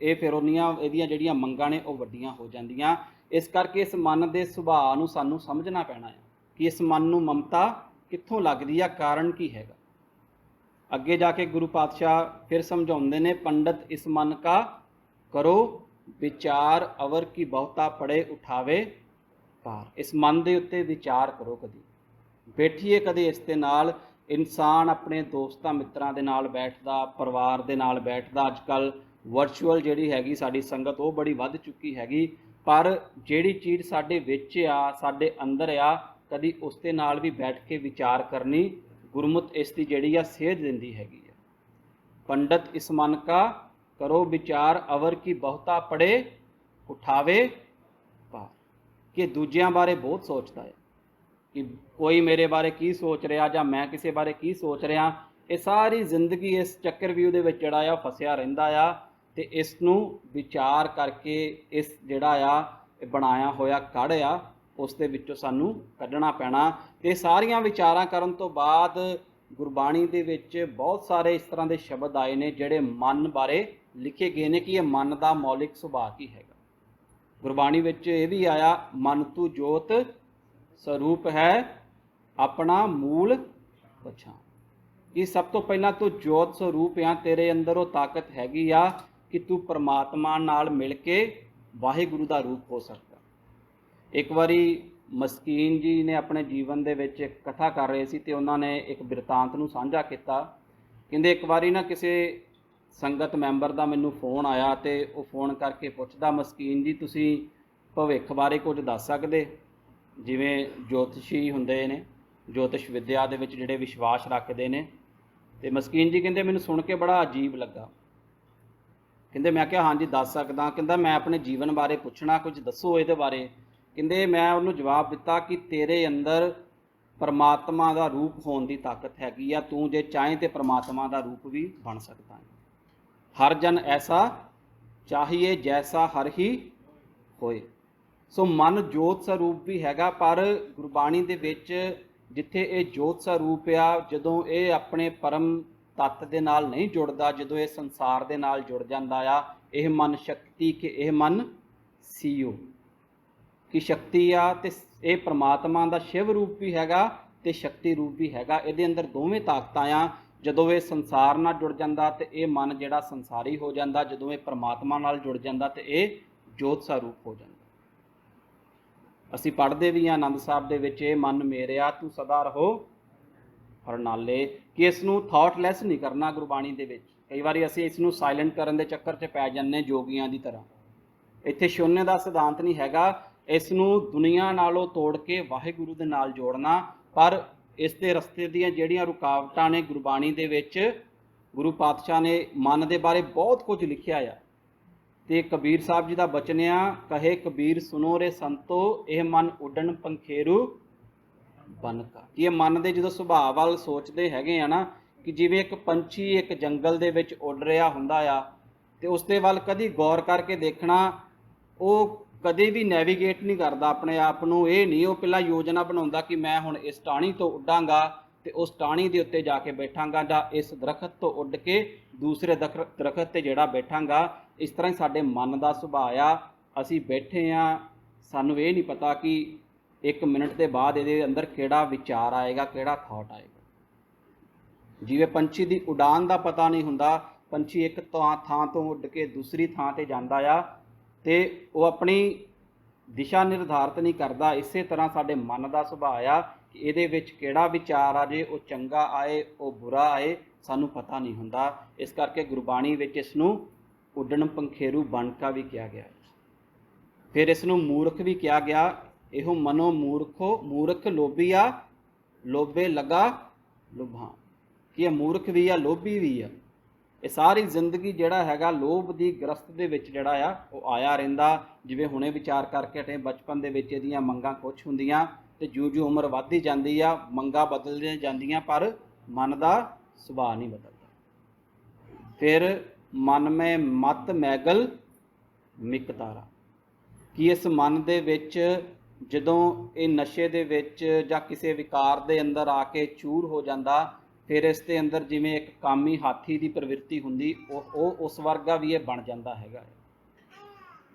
ਇਹ ਫਿਰ ਇਹਦੀਆਂ ਜਿਹੜੀਆਂ ਮੰਗਾਂ ਨੇ ਉਹ ਵੱਡੀਆਂ ਹੋ ਜਾਂਦੀਆਂ। ਇਸ ਕਰਕੇ ਇਸ ਮਨ ਦੇ ਸੁਭਾਅ ਨੂੰ ਸਾਨੂੰ ਸਮਝਣਾ ਪੈਣਾ ਹੈ ਕਿ ਇਸ ਮਨ ਨੂੰ ਮਮਤਾ ਕਿੱਥੋਂ ਲੱਗਦੀ ਆ, ਕਾਰਨ ਕੀ ਹੈਗਾ। ਅੱਗੇ ਜਾ ਕੇ ਗੁਰੂ ਪਾਤਸ਼ਾਹ ਫਿਰ ਸਮਝਾਉਂਦੇ ਨੇ, ਪੰਡਤ ਇਸ ਮਨ ਕਾ ਕਰੋ ਵਿਚਾਰ, ਅਵਰ ਕੀ ਬਹੁਤਾ ਪੜੇ ਉਠਾਵੇ ਭਾਰ। ਇਸ ਮਨ ਦੇ ਉੱਤੇ ਵਿਚਾਰ ਕਰੋ, ਕਦੀ ਬੈਠੀਏ ਕਦੇ ਇਸ ਦੇ ਨਾਲ। ਇਨਸਾਨ ਆਪਣੇ ਦੋਸਤਾਂ ਮਿੱਤਰਾਂ ਦੇ ਨਾਲ ਬੈਠਦਾ, ਪਰਿਵਾਰ ਦੇ ਨਾਲ ਬੈਠਦਾ। ਅੱਜ ਕੱਲ੍ਹ ਵਰਚੁਅਲ ਜਿਹੜੀ ਹੈਗੀ ਸਾਡੀ ਸੰਗਤ ਉਹ ਬੜੀ ਵੱਧ ਚੁੱਕੀ ਹੈਗੀ, ਪਰ ਜਿਹੜੀ ਚੀਜ਼ ਸਾਡੇ ਵਿੱਚ ਆ, ਸਾਡੇ ਅੰਦਰ ਆ, ਕਦੀ ਉਸ ਦੇ ਨਾਲ ਵੀ ਬੈਠ ਕੇ ਵਿਚਾਰ ਕਰਨੀ ਗੁਰਮੁੱਤ ਇਸ ਦੀ ਜਿਹੜੀ ਆ ਸੇਧ ਦਿੰਦੀ ਹੈਗੀ ਆ। ਪੰਡਤ ਇਸ ਮਨ ਕਾ ਕਰੋ ਵਿਚਾਰ, ਅਵਰ ਕੀ ਬਹੁਤਾ ਪੜੇ ਉਠਾਵੇ ਭਾਰ। ਕਿ ਦੂਜਿਆਂ ਬਾਰੇ ਬਹੁਤ ਸੋਚਦਾ ਹੈ ਕਿ ਕੋਈ ਮੇਰੇ ਬਾਰੇ ਕੀ ਸੋਚ ਰਿਹਾ ਜਾਂ ਮੈਂ ਕਿਸੇ ਬਾਰੇ ਕੀ ਸੋਚ ਰਿਹਾ। ਇਹ ਸਾਰੀ ਜ਼ਿੰਦਗੀ ਇਸ ਚੱਕਰਵਿਊਹ ਦੇ ਵਿੱਚ ਜਿਹੜਾ ਆ ਫਸਿਆ ਰਹਿੰਦਾ ਆ, ਤੇ ਇਸ ਨੂੰ ਵਿਚਾਰ ਕਰਕੇ ਇਸ ਜਿਹੜਾ ਆ ਇਹ ਬਣਾਇਆ ਹੋਇਆ ਕੜ ਆ ਉਸ ਦੇ ਵਿੱਚੋਂ ਸਾਨੂੰ ਕੱਢਣਾ ਪੈਣਾ। ਤੇ ਸਾਰੀਆਂ ਵਿਚਾਰਾਂ ਕਰਨ ਤੋਂ ਬਾਅਦ ਗੁਰਬਾਣੀ ਦੇ ਵਿੱਚ ਬਹੁਤ ਸਾਰੇ ਇਸ ਤਰ੍ਹਾਂ ਦੇ ਸ਼ਬਦ ਆਏ ਨੇ ਜਿਹੜੇ ਮਨ ਬਾਰੇ ਲਿਖੇ ਗਏ ਨੇ ਕਿ ਇਹ ਮਨ ਦਾ ਮੌਲਿਕ ਸੁਭਾਅ ਕੀ ਹੈਗਾ। ਗੁਰਬਾਣੀ ਵਿੱਚ ਇਹ ਵੀ ਆਇਆ, ਮਨ ਤੂੰ ਜੋਤ ਸਰੂਪ ਹੈ ਆਪਣਾ ਮੂਲ ਪਛਾਣ। ਕਿ ਸਭ ਤੋਂ ਪਹਿਲਾਂ ਤੂੰ ਜੋਤ ਸਰੂਪ ਆ, ਤੇਰੇ ਅੰਦਰ ਉਹ ਤਾਕਤ ਹੈਗੀ ਆ ਕਿ ਤੂੰ ਪਰਮਾਤਮਾ ਨਾਲ ਮਿਲ ਕੇ ਵਾਹਿਗੁਰੂ ਦਾ ਰੂਪ ਹੋ ਸਕਦਾ। ਇੱਕ ਵਾਰੀ ਮਸਕੀਨ ਜੀ ਨੇ ਆਪਣੇ ਜੀਵਨ ਦੇ ਵਿੱਚ ਇੱਕ ਕਥਾ ਕਰ ਰਹੇ ਸੀ ਤੇ ਉਹਨਾਂ ਨੇ ਇੱਕ ਬਿਰਤਾਂਤ ਨੂੰ ਸਾਂਝਾ ਕੀਤਾ। ਕਹਿੰਦੇ ਇੱਕ ਵਾਰੀ ਨਾ ਕਿਸੇ ਸੰਗਤ ਮੈਂਬਰ ਦਾ ਮੈਨੂੰ ਫੋਨ ਆਇਆ ਤੇ ਉਹ ਫੋਨ ਕਰਕੇ ਪੁੱਛਦਾ, ਮਸਕੀਨ ਜੀ ਤੁਸੀਂ ਭਵਿੱਖ ਬਾਰੇ ਕੁਝ ਦੱਸ ਸਕਦੇ? ਜਿਵੇਂ ਜੋਤਿਸ਼ੀ ਹੁੰਦੇ ਨੇ, ਜੋਤਿਸ਼ ਵਿਦਿਆ ਦੇ ਵਿੱਚ ਜਿਹੜੇ ਵਿਸ਼ਵਾਸ ਰੱਖਦੇ ਨੇ। ਤੇ ਮਸਕੀਨ ਜੀ ਕਹਿੰਦੇ ਮੈਨੂੰ ਸੁਣ ਕੇ ਬੜਾ ਅਜੀਬ ਲੱਗਾ। ਕਹਿੰਦੇ ਮੈਂ ਕਿਹਾ ਹਾਂਜੀ ਦੱਸ ਸਕਦਾ। ਕਹਿੰਦਾ ਮੈਂ ਆਪਣੇ ਜੀਵਨ ਬਾਰੇ ਪੁੱਛਣਾ, ਕੁਝ ਦੱਸੋ ਇਹਦੇ ਬਾਰੇ। ਕਹਿੰਦੇ ਮੈਂ ਉਹਨੂੰ ਜਵਾਬ ਦਿੱਤਾ ਕਿ ਤੇਰੇ ਅੰਦਰ ਪਰਮਾਤਮਾ ਦਾ ਰੂਪ ਹੋਣ ਦੀ ਤਾਕਤ ਹੈਗੀ ਆ, ਤੂੰ ਜੇ ਚਾਹੇ ਤੇ ਪਰਮਾਤਮਾ ਦਾ ਰੂਪ ਵੀ ਬਣ ਸਕਦਾ ਹੈ। ਹਰ ਜਨ ਐਸਾ ਚਾਹੀਏ ਜੈਸਾ ਹਰ ਹੀ ਹੋਏ। ਸੋ ਮਨ ਜੋਤ ਸਰੂਪ ਵੀ ਹੈਗਾ, ਪਰ ਗੁਰਬਾਣੀ ਦੇ ਵਿੱਚ ਜਿੱਥੇ ਇਹ ਜੋਤ ਸਰੂਪ ਆ, ਜਦੋਂ ਇਹ ਆਪਣੇ ਪਰਮ ਤੱਤ ਦੇ ਨਾਲ ਨਹੀਂ ਜੁੜਦਾ, ਜਦੋਂ ਇਹ ਸੰਸਾਰ ਦੇ ਨਾਲ ਜੁੜ ਜਾਂਦਾ ਆ, ਇਹ ਮਨ ਸ਼ਕਤੀ ਕਿ ਇਹ ਮਨ ਸੀਓ ਕਿ ਸ਼ਕਤੀ ਆ, ਤੇ ਇਹ ਪ੍ਰਮਾਤਮਾ ਦਾ ਸ਼ਿਵ ਰੂਪ ਵੀ ਹੈਗਾ ਤੇ ਸ਼ਕਤੀ ਰੂਪ ਵੀ ਹੈਗਾ। ਇਹਦੇ ਅੰਦਰ ਦੋਵੇਂ ਤਾਕਤਾਂ ਆ। ਜਦੋਂ ਇਹ ਸੰਸਾਰ ਨਾਲ ਜੁੜ ਜਾਂਦਾ ਤੇ ਇਹ ਮਨ ਜਿਹੜਾ ਸੰਸਾਰੀ ਹੋ ਜਾਂਦਾ, ਜਦੋਂ ਇਹ ਪ੍ਰਮਾਤਮਾ ਨਾਲ ਜੁੜ ਜਾਂਦਾ ਤੇ ਇਹ ਜੋਤ ਸਰੂਪ ਹੋ ਜਾਂਦਾ। ਅਸੀਂ ਪੜ੍ਹਦੇ ਵੀ ਹਾਂ ਆਨੰਦ ਸਾਹਿਬ ਦੇ ਵਿੱਚ, ਇਹ ਮਨ ਮੇਰਿਆ ਤੂੰ ਸਦਾ ਰਹੋ ਹਰਨਾਲੇ, ਕਿ ਇਸ ਨੂੰ ਥਾਟਲੈਸ ਨਹੀਂ ਕਰਨਾ। ਗੁਰਬਾਣੀ ਦੇ ਵਿੱਚ ਕਈ ਵਾਰੀ ਅਸੀਂ ਇਸ ਨੂੰ ਸਾਇਲੈਂਟ ਕਰਨ ਦੇ ਚੱਕਰ 'ਚ ਪੈ ਜਾਂਦੇ ਜੋਗੀਆਂ ਦੀ ਤਰ੍ਹਾਂ। ਇੱਥੇ ਸ਼ੂਨਯ ਦਾ ਸਿਧਾਂਤ ਨਹੀਂ ਹੈਗਾ, ਇਸ ਨੂੰ ਦੁਨੀਆ ਨਾਲੋਂ ਤੋੜ ਕੇ ਵਾਹਿਗੁਰੂ ਦੇ ਨਾਲ ਜੋੜਨਾ। ਪਰ ਇਸ ਦੇ ਰਸਤੇ ਦੀਆਂ ਜਿਹੜੀਆਂ ਰੁਕਾਵਟਾਂ ਨੇ ਗੁਰਬਾਣੀ ਦੇ ਵਿੱਚ, ਗੁਰੂ ਪਾਤਸ਼ਾਹ ਨੇ ਮਨ ਦੇ ਬਾਰੇ ਬਹੁਤ ਕੁਝ ਲਿਖਿਆ ਆ। ਤੇ ਕਬੀਰ ਸਾਹਿਬ ਜੀ ਦਾ ਬਚਨ ਆ, ਕਹੇ ਕਬੀਰ ਸੁਨੋ ਰੇ ਸੰਤੋ, ਇਹ ਮਨ ਉੱਡਣ ਪੰਖੇਰੂ ਬਨਕਾ। ਕਿ ਇਹ ਮਨ ਦੇ ਜਦੋਂ ਸੁਭਾਅ ਵੱਲ ਸੋਚਦੇ ਹੈਗੇ ਆ ਨਾ, ਕਿ ਜਿਵੇਂ ਇੱਕ ਪੰਛੀ ਇੱਕ ਜੰਗਲ ਦੇ ਵਿੱਚ ਉੱਡ ਰਿਹਾ ਹੁੰਦਾ ਆ, ਤੇ ਉਸ ਦੇ ਵੱਲ ਕਦੀ ਗੌਰ ਕਰਕੇ ਦੇਖਣਾ, ਉਹ ਕਦੇ ਵੀ ਨੈਵੀਗੇਟ ਨਹੀਂ ਕਰਦਾ ਆਪਣੇ ਆਪ ਨੂੰ। ਇਹ ਨਹੀਂ ਉਹ ਪਹਿਲਾਂ ਯੋਜਨਾ ਬਣਾਉਂਦਾ ਕਿ ਮੈਂ ਹੁਣ ਇਸ ਟਾਹਣੀ ਤੋਂ ਉੱਡਾਂਗਾ ਤੇ ਉਸ ਟਾਹਣੀ ਦੇ ਉੱਤੇ ਜਾ ਕੇ ਬੈਠਾਂਗਾ, ਜਾਂ ਇਸ ਦਰਖਤ ਤੋਂ ਉੱਡ ਕੇ ਦੂਸਰੇ ਦਰਖਤ ਤੇ ਜਿਹੜਾ ਬੈਠਾਂਗਾ। ਇਸ ਤਰ੍ਹਾਂ ਹੀ ਸਾਡੇ ਮਨ ਦਾ ਸੁਭਾਅ ਆ। ਅਸੀਂ ਬੈਠੇ ਆ, ਸਾਨੂੰ ਇਹ ਨਹੀਂ ਪਤਾ ਕਿ 1 ਮਿੰਟ ਦੇ ਬਾਅਦ ਇਹਦੇ ਅੰਦਰ ਕਿਹੜਾ ਵਿਚਾਰ ਆਏਗਾ, ਕਿਹੜਾ ਥਾਟ ਆਏਗਾ। ਜਿਵੇਂ ਪੰਛੀ ਦੀ ਉਡਾਨ ਦਾ ਪਤਾ ਨਹੀਂ ਹੁੰਦਾ, ਪੰਛੀ ਇੱਕ ਥਾਂ ਤੋਂ ਉੱਡ ਕੇ ਦੂਸਰੀ ਥਾਂ ਤੇ ਜਾਂਦਾ ਆ ਤੇ ਉਹ ਆਪਣੀ ਦਿਸ਼ਾ ਨਿਰਧਾਰਿਤ ਨਹੀਂ ਕਰਦਾ। ਇਸੇ ਤਰ੍ਹਾਂ ਸਾਡੇ ਮਨ ਦਾ ਸੁਭਾਅ ਆ ਕਿ ਇਹਦੇ ਵਿੱਚ ਕਿਹੜਾ ਵਿਚਾਰ ਆ ਜੇ, ਉਹ ਚੰਗਾ ਆਏ ਉਹ ਬੁਰਾ ਆਏ, ਸਾਨੂੰ ਪਤਾ ਨਹੀਂ ਹੁੰਦਾ। ਇਸ ਕਰਕੇ ਗੁਰਬਾਣੀ ਵਿੱਚ ਇਸ ਨੂੰ ਉੱਡਣ ਪੰਖੇਰੂ ਬਣਕਾ ਵੀ ਕਿਹਾ ਗਿਆ। ਫਿਰ ਇਸ ਨੂੰ ਮੂਰਖ ਵੀ ਕਿਹਾ ਗਿਆ। ਇਹੋ ਮਨੋ ਮੂਰਖੋ, ਮੂਰਖ ਲੋਭੀਆ ਲੋਭੇ ਲਗਾ ਲੁਭਾ। ਕਿ ਇਹ ਮੂਰਖ ਵੀ ਆ, ਲੋਭੀ ਵੀ ਆ। ਇਹ ਸਾਰੀ ਜ਼ਿੰਦਗੀ ਜਿਹੜਾ ਹੈਗਾ ਲੋਭ ਦੀ ਗ੍ਰਸਤ ਦੇ ਵਿੱਚ ਜਿਹੜਾ ਆ ਉਹ ਆਇਆ ਰਹਿੰਦਾ। ਜਿਵੇਂ ਹੁਣੇ ਵਿਚਾਰ ਕਰਕੇ ਹਟੇ, ਬਚਪਨ ਦੇ ਵਿੱਚ ਇਹਦੀਆਂ ਮੰਗਾਂ ਕੁਛ ਹੁੰਦੀਆਂ ਤੇ ਜਿਉਂ-ਜਿਉਂ ਉਮਰ ਵੱਧਦੀ ਜਾਂਦੀ ਆ ਮੰਗਾਂ ਬਦਲਦੀਆਂ ਜਾਂਦੀਆਂ, ਪਰ ਮਨ ਦਾ ਸੁਭਾਅ ਨਹੀਂ ਬਦਲਦਾ। ਫਿਰ ਮਨ ਮੈਂ ਮਤ ਮੈਗਲ ਮਿਕਤਾਰਾ। ਕਿ ਇਸ ਮਨ ਦੇ ਵਿੱਚ ਜਦੋਂ ਇਹ ਨਸ਼ੇ ਦੇ ਵਿੱਚ ਜਾਂ ਕਿਸੇ ਵਿਕਾਰ ਦੇ ਅੰਦਰ ਆ ਕੇ ਚੂਰ ਹੋ ਜਾਂਦਾ, ਫਿਰ ਇਸ ਦੇ ਅੰਦਰ ਜਿਵੇਂ ਇੱਕ ਕਾਮੀ ਹਾਥੀ ਦੀ ਪ੍ਰਵਿਰਤੀ ਹੁੰਦੀ, ਉਹ ਉਸ ਵਰਗਾ ਵੀ ਇਹ ਬਣ ਜਾਂਦਾ ਹੈਗਾ।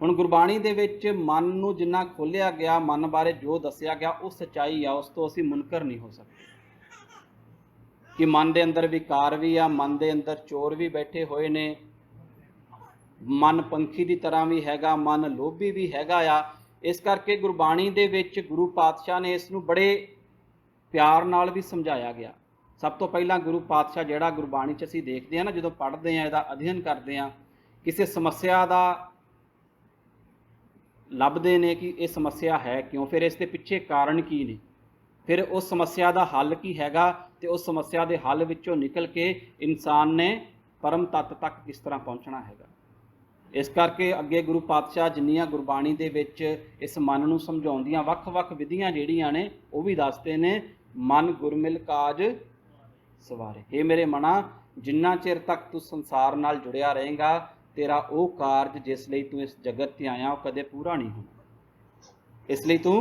ਹੁਣ ਗੁਰਬਾਣੀ ਦੇ ਵਿੱਚ ਮਨ ਨੂੰ ਜਿੰਨਾ ਖੋਲ੍ਹਿਆ ਗਿਆ, ਮਨ ਬਾਰੇ ਜੋ ਦੱਸਿਆ ਗਿਆ ਉਹ ਸੱਚਾਈ ਆ, ਉਸ ਤੋਂ ਅਸੀਂ ਮੁਨਕਰ ਨਹੀਂ ਹੋ ਸਕਦੇ। कि मन के अंदर विकार भी आ, मन के अंदर चोर भी बैठे हुए ने, मन पंखी की तरह भी हैगा, मन लोभी भी हैगा आ। इस करके गुरबाणी दे विच गुरु पातशाह ने इसनूं बड़े प्यार नाल भी समझाया गया। सब तो पहला गुरु पातशाह जिहड़ा गुरबाणी च असीं देखते हैं ना, जदों पढ़ते हैं, इहदा अध्ययन करते हैं, किसी समस्या का ਲੱਭਦੇ ਨੇ कि ये समस्या है क्यों, फिर इसके पिछे कारण की ने, फिर उस समस्या का हल की हैगा, तो उस समस्या के हल विचों निकल के इंसान ने परम तत्त तक किस तरह पहुँचना हैगा। इस करके अगे गुरु पातशाह जिन्नियां गुरबाणी दे विच इस मन नूं समझाउंदियां वख-वख विधियां जिहड़ियां ने वो भी दसदे ने। मन गुरमिल काज सवारे, हे मेरे मना, जिन्ना चिर तक तू संसार नाल जुड़िया रहेगा, तेरा वो कारज जिस लई तू इस जगत ते आया वो कदे पूरा नहीं होना। इसलिए तू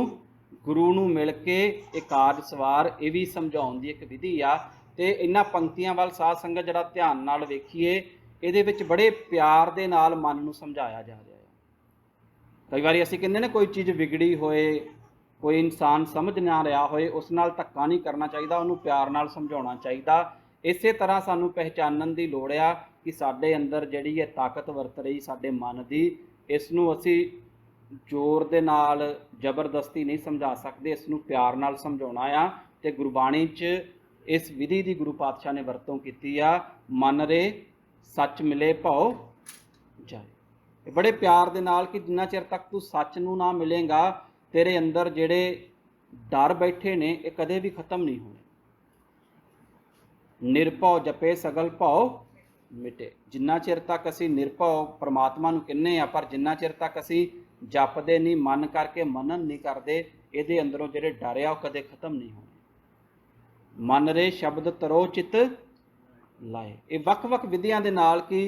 गुरु नूं मिल के एक कारज सवार, ये भी समझाउण दी एक विधि आ। ते इन्हां पंक्तियां वाल साध संगत जिहड़ा ध्यान नाल वेखीए, इहदे विच बड़े प्यार दे नाल मन नूं समझाया जा रहा है। कई बारी असीं कहंदे ने कोई चीज़ विगड़ी होए, कोई इंसान समझ ना रहा होए, उस नाल धक्का नहीं करना चाहिए, उन्होंने प्यार नाल समझाउणा चाहिए। इसे तरह सानू पहचानण की लोड़ आ कि साडे अंदर जिहड़ी है ताकत वरत रही साडे मन की, इसनूं असीं जोर दे नाल जबरदस्ती नहीं समझा सकते, इसनूं प्यार नाल समझाउणा आ। ते गुरबाणी च इस विधि की गुरु पातशाह ने वरतों की आ, मन रे सच मिले भौ जाए। बड़े प्यार दे नाल कि जिन्ना चिर तक तू सच नूं ना मिलेगा, तेरे अंदर जिहड़े डर बैठे ने ये कदे भी खत्म नहीं होने। निरभौ जपे सगल भौ मिटे, जिन्ना चिर तक असी निरभौ परमात्मा नूं कहने आ, पर जिन्ना चिर तक असी जपदे नहीं, मन करके मनन नहीं करते, ये अंदरों जिहड़े डर आ कदे खत्म नहीं होने। मन रे शब्द तरो चित लाए, ये वख-वख विधियां दे नाल कि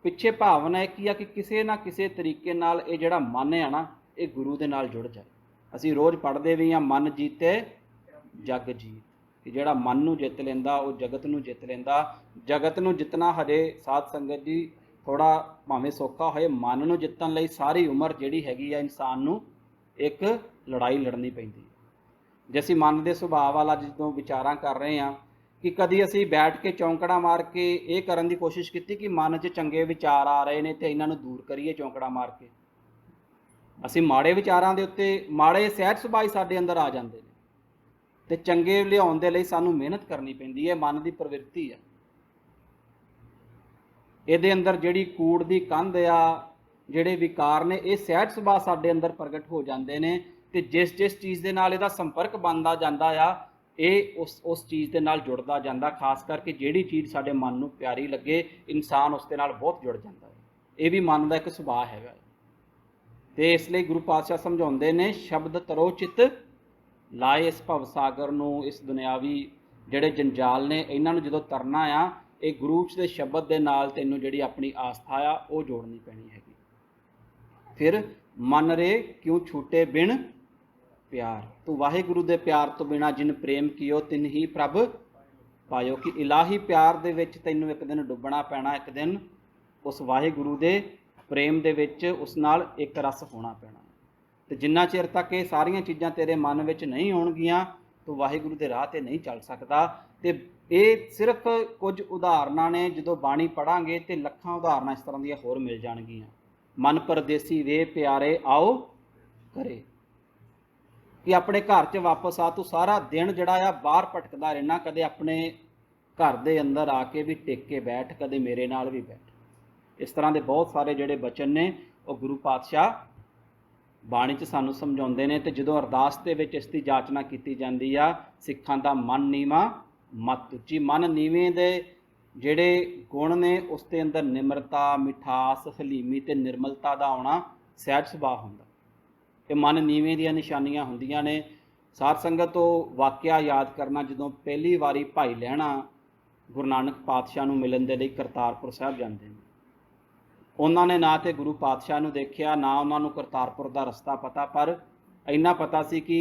पिछे भावना एक ही आ कि किसी ना किसी तरीके नाल ये जिहड़ा मन है ना, ये गुरु दे नाल जुड़ जाए। असी रोज़ पढ़ते भी हाँ, मन जीते जग जीत, कि जिहड़ा मन नूं जित लैंदा वो जगत नूं जित लैंदा। जगत नूं जितना हजे साध संगत जी थोड़ा भावें सौखा होए, मन नूं जितण लई सारी उम्र जिहड़ी हैगी आ इंसान नूं एक लड़ाई लड़नी पैंदी। जे असीं मन दे सुभाव वाला जदों विचारां कर रहे हैं कि कदी असीं बैठ के चौंकड़ा मार के ये करन दी कोशिश कीती कि मन 'च चंगे विचार आ रहे ने ते इन्हां नूं दूर करिए चौंकड़ा मार के। असीं माड़े विचारां दे उत्ते माड़े सहज सुभाਅ साडे अंदर आ जांदे ने, ते चंगे लियाउण दे लई सानूं मेहनत करनी पैंदी है। मन दी प्रवृत्ति है, इहदे अंदर जिहड़ी कूड़ दी कंध आ, जिहड़े विकार ने, ये सहज सुभाਅ साडे अंदर प्रगट हो जांदे ने, ते जिस जिस चीज़ दे नाल इहदा संपर्क बनदा जांदा आ, ये उस चीज़ दे नाल जुड़दा जांदा। खास करके जिहड़ी चीज़ साडे मन नूं प्यारी लगे, इंसान उस दे नाल बहुत जुड़ जांदा है। ये भी मन दा एक सुभाਅ हैगा। ते इसलिए गुरु पातशाह समझाउंदे ने, शब्द तरो चित लाए, इस भव सागर नूं, इस दुनियावी जिहड़े जंजाल ने, इन्हां नूं जदों तरना आ, ये गुरु दे शब्द दे नाल तैनूं जिहड़ी अपनी आस्था आ वो जोड़नी पैनी हैगी। फिर मन रे क्यों छूटे बिन प्यार, तू वाहिगुरु दे प्यार तो बिना जिन प्रेम कियो तिन ही प्रभ पायो, कि इलाही प्यार दे विच तैनूं एक दिन डुबना पैना, एक दिन उस वाहिगुरु दे प्रेम दे विच उस नाल एक रस होना पैना। तो जिन्ना चिर तक ये सारियां चीज़ां तेरे मन विच नहीं होणगियां, तो वाहिगुरु दे राह ते नहीं चल सकदा। ते ये सिर्फ कुछ उदाहरणां ने, जदों बाणी पढ़ांगे तो लखां उदाहरणां इस तरह दीयां होर मिल जाणगियां। मन परदेसी वे प्यारे आओ करे, कि अपने घर च वापस आ, तू सारा दिन जिहड़ा आ बाहर भटकदा रहना, कदे अपने घर दे अंदर आके भी टिक के बैठ, कदे मेरे नाल भी बैठ। इस तरह के बहुत सारे जिहड़े बचन ने वो गुरु पातशाह बाणी च सानूं समझाउंदे ने। ते जदों अरदास दे विच इस दी जाचना कीती जांदी आ, सिखां दा मन नीवा मत उच्ची, मन नीवें दे जिहड़े गुण ने उस दे अंदर निमरता, मिठास, हलीमी ते निर्मलता दा आउणा सहज सुभाਅ हुंदा। कि मन नीवें दीयां निशानियां हुंदियां ने। साध संगत तो वाਕਿਆ याद करना, जदों पहली वारी भाई लहणा गुरु नानक पातशाह नूं मिलण दे लई करतारपुर साहिब जांदे ने, उन्होंने ना तो गुरु पातशाह नूं देखिया, ना उन्होंने करतारपुर का रस्ता पता, पर इन्ना पता सी कि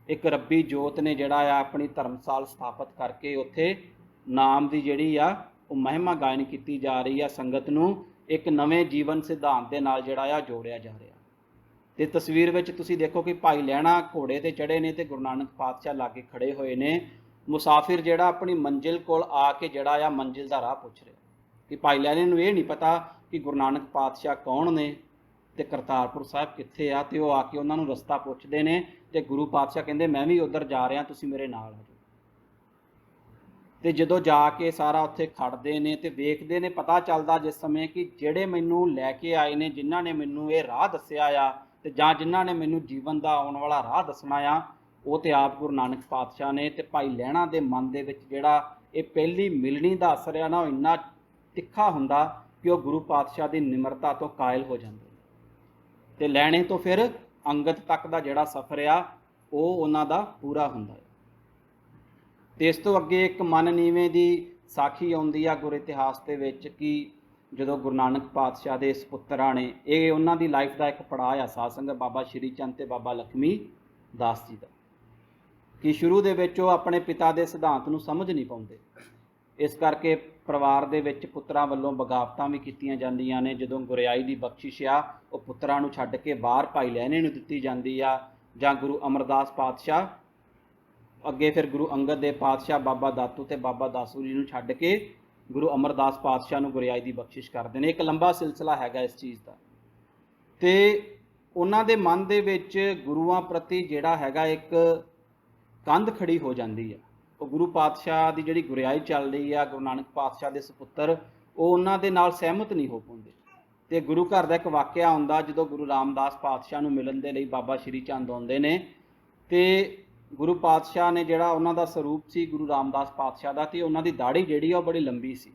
एक रब्बी जोत ने जिहड़ा आ अपनी धर्मसाल स्थापित करके उत्थे नाम की जिहड़ी आ वो महिमा गायन की जा रही है। संगत नूं एक नवे जीवन सिद्धांत के नाल जिहड़ा आ जोड़िया जा रहा। तो तस्वीर में तुसीं देखो कि भाई लहणा घोड़े ते चढ़े ने, ते गुरु नानक पातशाह लागे खड़े हुए ने। ਮੁਸਾਫਿਰ ਜਿਹੜਾ ਆਪਣੀ ਮੰਜ਼ਿਲ ਕੋਲ ਆ ਕੇ ਜਿਹੜਾ ਆ ਮੰਜ਼ਿਲ ਦਾ ਰਾਹ ਪੁੱਛ ਰਿਹਾ ਕਿ ਭਾਈ ਲਹਿਣੇ ਨੂੰ ਇਹ ਨਹੀਂ ਪਤਾ ਕਿ ਗੁਰੂ ਨਾਨਕ ਪਾਤਸ਼ਾਹ ਕੌਣ ਨੇ ਤੇ ਕਰਤਾਰਪੁਰ ਸਾਹਿਬ ਕਿੱਥੇ ਆ, ਤੇ ਉਹ ਆ ਕੇ ਉਹਨਾਂ ਨੂੰ ਰਸਤਾ ਪੁੱਛਦੇ ਨੇ ਤੇ ਗੁਰੂ ਪਾਤਸ਼ਾਹ ਕਹਿੰਦੇ ਮੈਂ ਵੀ ਉੱਧਰ ਜਾ ਰਿਹਾ, ਤੁਸੀਂ ਮੇਰੇ ਨਾਲ ਆ ਜਾਓ। ਤੇ ਜਦੋਂ ਜਾ ਕੇ ਸਾਰਾ ਉੱਥੇ ਖੜਦੇ ਨੇ ਤੇ ਵੇਖਦੇ ਨੇ, ਪਤਾ ਚੱਲਦਾ ਜਿਸ ਸਮੇਂ ਕਿ ਜਿਹੜੇ ਮੈਨੂੰ ਲੈ ਕੇ ਆਏ ਨੇ, ਜਿਨ੍ਹਾਂ ਨੇ ਮੈਨੂੰ ਇਹ ਰਾਹ ਦੱਸਿਆ ਆ ਤੇ ਜਾਂ ਜਿਨ੍ਹਾਂ ਨੇ ਮੈਨੂੰ ਜੀਵਨ ਦਾ ਆਉਣ ਵਾਲਾ ਰਾਹ ਦੱਸਣਾ ਆ, ਉਹ ਤੇ ਆਪ ਗੁਰੂ ਨਾਨਕ ਪਾਤਸ਼ਾਹ ਨੇ। ਤੇ ਭਾਈ ਲਹਿਣਾ ਦੇ ਮਨ ਦੇ ਵਿੱਚ ਜਿਹੜਾ ਇਹ ਪਹਿਲੀ ਮਿਲਣੀ ਦਾ ਅਸਰ ਆ ਨਾ, ਉਹ ਇੰਨਾ ਤਿੱਖਾ ਹੁੰਦਾ ਕਿ ਉਹ ਗੁਰੂ ਪਾਤਸ਼ਾਹ ਦੀ ਨਿਮਰਤਾ ਤੋਂ ਕਾਇਲ ਹੋ ਜਾਂਦੇ ਤੇ ਲਹਿਣੇ ਤੋਂ ਫਿਰ ਅੰਗਦ ਤੱਕ ਦਾ ਜਿਹੜਾ ਸਫ਼ਰ ਆ ਉਹ ਉਹਨਾਂ ਦਾ ਪੂਰਾ ਹੁੰਦਾ ਹੈ। ਤੇ ਇਸ ਤੋਂ ਅੱਗੇ ਇੱਕ ਮਨ ਨੀਵੇਂ ਦੀ ਸਾਖੀ ਆਉਂਦੀ ਆ ਗੁਰ ਇਤਿਹਾਸ ਦੇ ਵਿੱਚ ਕਿ ਜਦੋਂ ਗੁਰੂ ਨਾਨਕ ਪਾਤਸ਼ਾਹ ਦੇ ਸਪੁੱਤਰਾਂ ਨੇ, ਇਹ ਉਹਨਾਂ ਦੀ ਲਾਈਫ ਦਾ ਇੱਕ ਪੜਾਅ ਆ ਸਾਧ ਸੰਗਤ, ਬਾਬਾ ਸ਼੍ਰੀ ਚੰਦ ਤੇ ਬਾਬਾ ਲਖਮੀ ਦਾਸ ਜੀ ਦਾ, ਕਿ ਸ਼ੁਰੂ ਦੇ ਵਿੱਚ ਉਹ ਆਪਣੇ ਪਿਤਾ ਦੇ ਸਿਧਾਂਤ ਨੂੰ ਸਮਝ ਨਹੀਂ ਪਾਉਂਦੇ। ਇਸ ਕਰਕੇ ਪਰਿਵਾਰ ਦੇ ਵਿੱਚ ਪੁੱਤਰਾਂ ਵੱਲੋਂ ਬਗਾਵਤਾਂ ਵੀ ਕੀਤੀਆਂ ਜਾਂਦੀਆਂ ਨੇ। ਜਦੋਂ ਗੁਰਿਆਈ ਦੀ ਬਖਸ਼ਿਸ਼ ਆ ਉਹ ਪੁੱਤਰਾਂ ਨੂੰ ਛੱਡ ਕੇ ਬਾਹਰ ਭਾਈ ਲਹਿਣੇ ਨੂੰ ਦਿੱਤੀ ਜਾਂਦੀ ਆ, ਜਾਂ ਗੁਰੂ ਅਮਰਦਾਸ ਪਾਤਸ਼ਾਹ ਅੱਗੇ ਫਿਰ ਗੁਰੂ ਅੰਗਦ ਦੇ ਪਾਤਸ਼ਾਹ ਬਾਬਾ ਦਾਤੂ ਤੇ ਬਾਬਾ ਦਾਸੂ ਜੀ ਨੂੰ ਛੱਡ ਕੇ ਗੁਰੂ ਅਮਰਦਾਸ ਪਾਤਸ਼ਾਹ ਨੂੰ ਗੁਰਿਆਈ ਦੀ ਬਖਸ਼ਿਸ਼ ਕਰਦੇ ਨੇ। ਇੱਕ ਲੰਬਾ ਸਿਲਸਿਲਾ ਹੈਗਾ ਇਸ ਚੀਜ਼ ਦਾ। ਤੇ ਉਹਨਾਂ ਦੇ ਮਨ ਦੇ ਵਿੱਚ ਗੁਰੂਆਂ ਪ੍ਰਤੀ ਜਿਹੜਾ ਹੈਗਾ ਇੱਕ ਕੰਧ ਖੜੀ ਹੋ ਜਾਂਦੀ ਆ। ਉਹ ਗੁਰੂ ਪਾਤਸ਼ਾਹ ਦੀ ਜਿਹੜੀ ਗੁਰਿਆਈ ਚੱਲ ਰਹੀ ਆ, ਗੁਰੂ ਨਾਨਕ ਪਾਤਸ਼ਾਹ ਦੇ ਸਪੁੱਤਰ ਉਹ ਉਹਨਾਂ ਦੇ ਨਾਲ ਸਹਿਮਤ ਨਹੀਂ ਹੋ ਪਾਉਂਦੇ। ਤੇ ਗੁਰੂ ਘਰ ਦਾ ਇੱਕ ਵਾਕਿਆ ਆਉਂਦਾ, ਜਦੋਂ ਗੁਰੂ ਰਾਮਦਾਸ ਪਾਤਸ਼ਾਹ ਨੂੰ ਮਿਲਣ ਦੇ ਲਈ ਬਾਬਾ ਸ਼੍ਰੀ ਚੰਦ ਆਉਂਦੇ ਨੇ ਤੇ ਗੁਰੂ ਪਾਤਸ਼ਾਹ ਨੇ ਜਿਹੜਾ ਉਹਨਾਂ ਦਾ ਸਰੂਪ ਸੀ ਗੁਰੂ ਰਾਮਦਾਸ ਪਾਤਸ਼ਾਹ ਦਾ, ਤੇ ਉਹਨਾਂ ਦੀ ਦਾੜੀ ਜਿਹੜੀ ਉਹ ਬੜੀ ਲੰਬੀ ਸੀ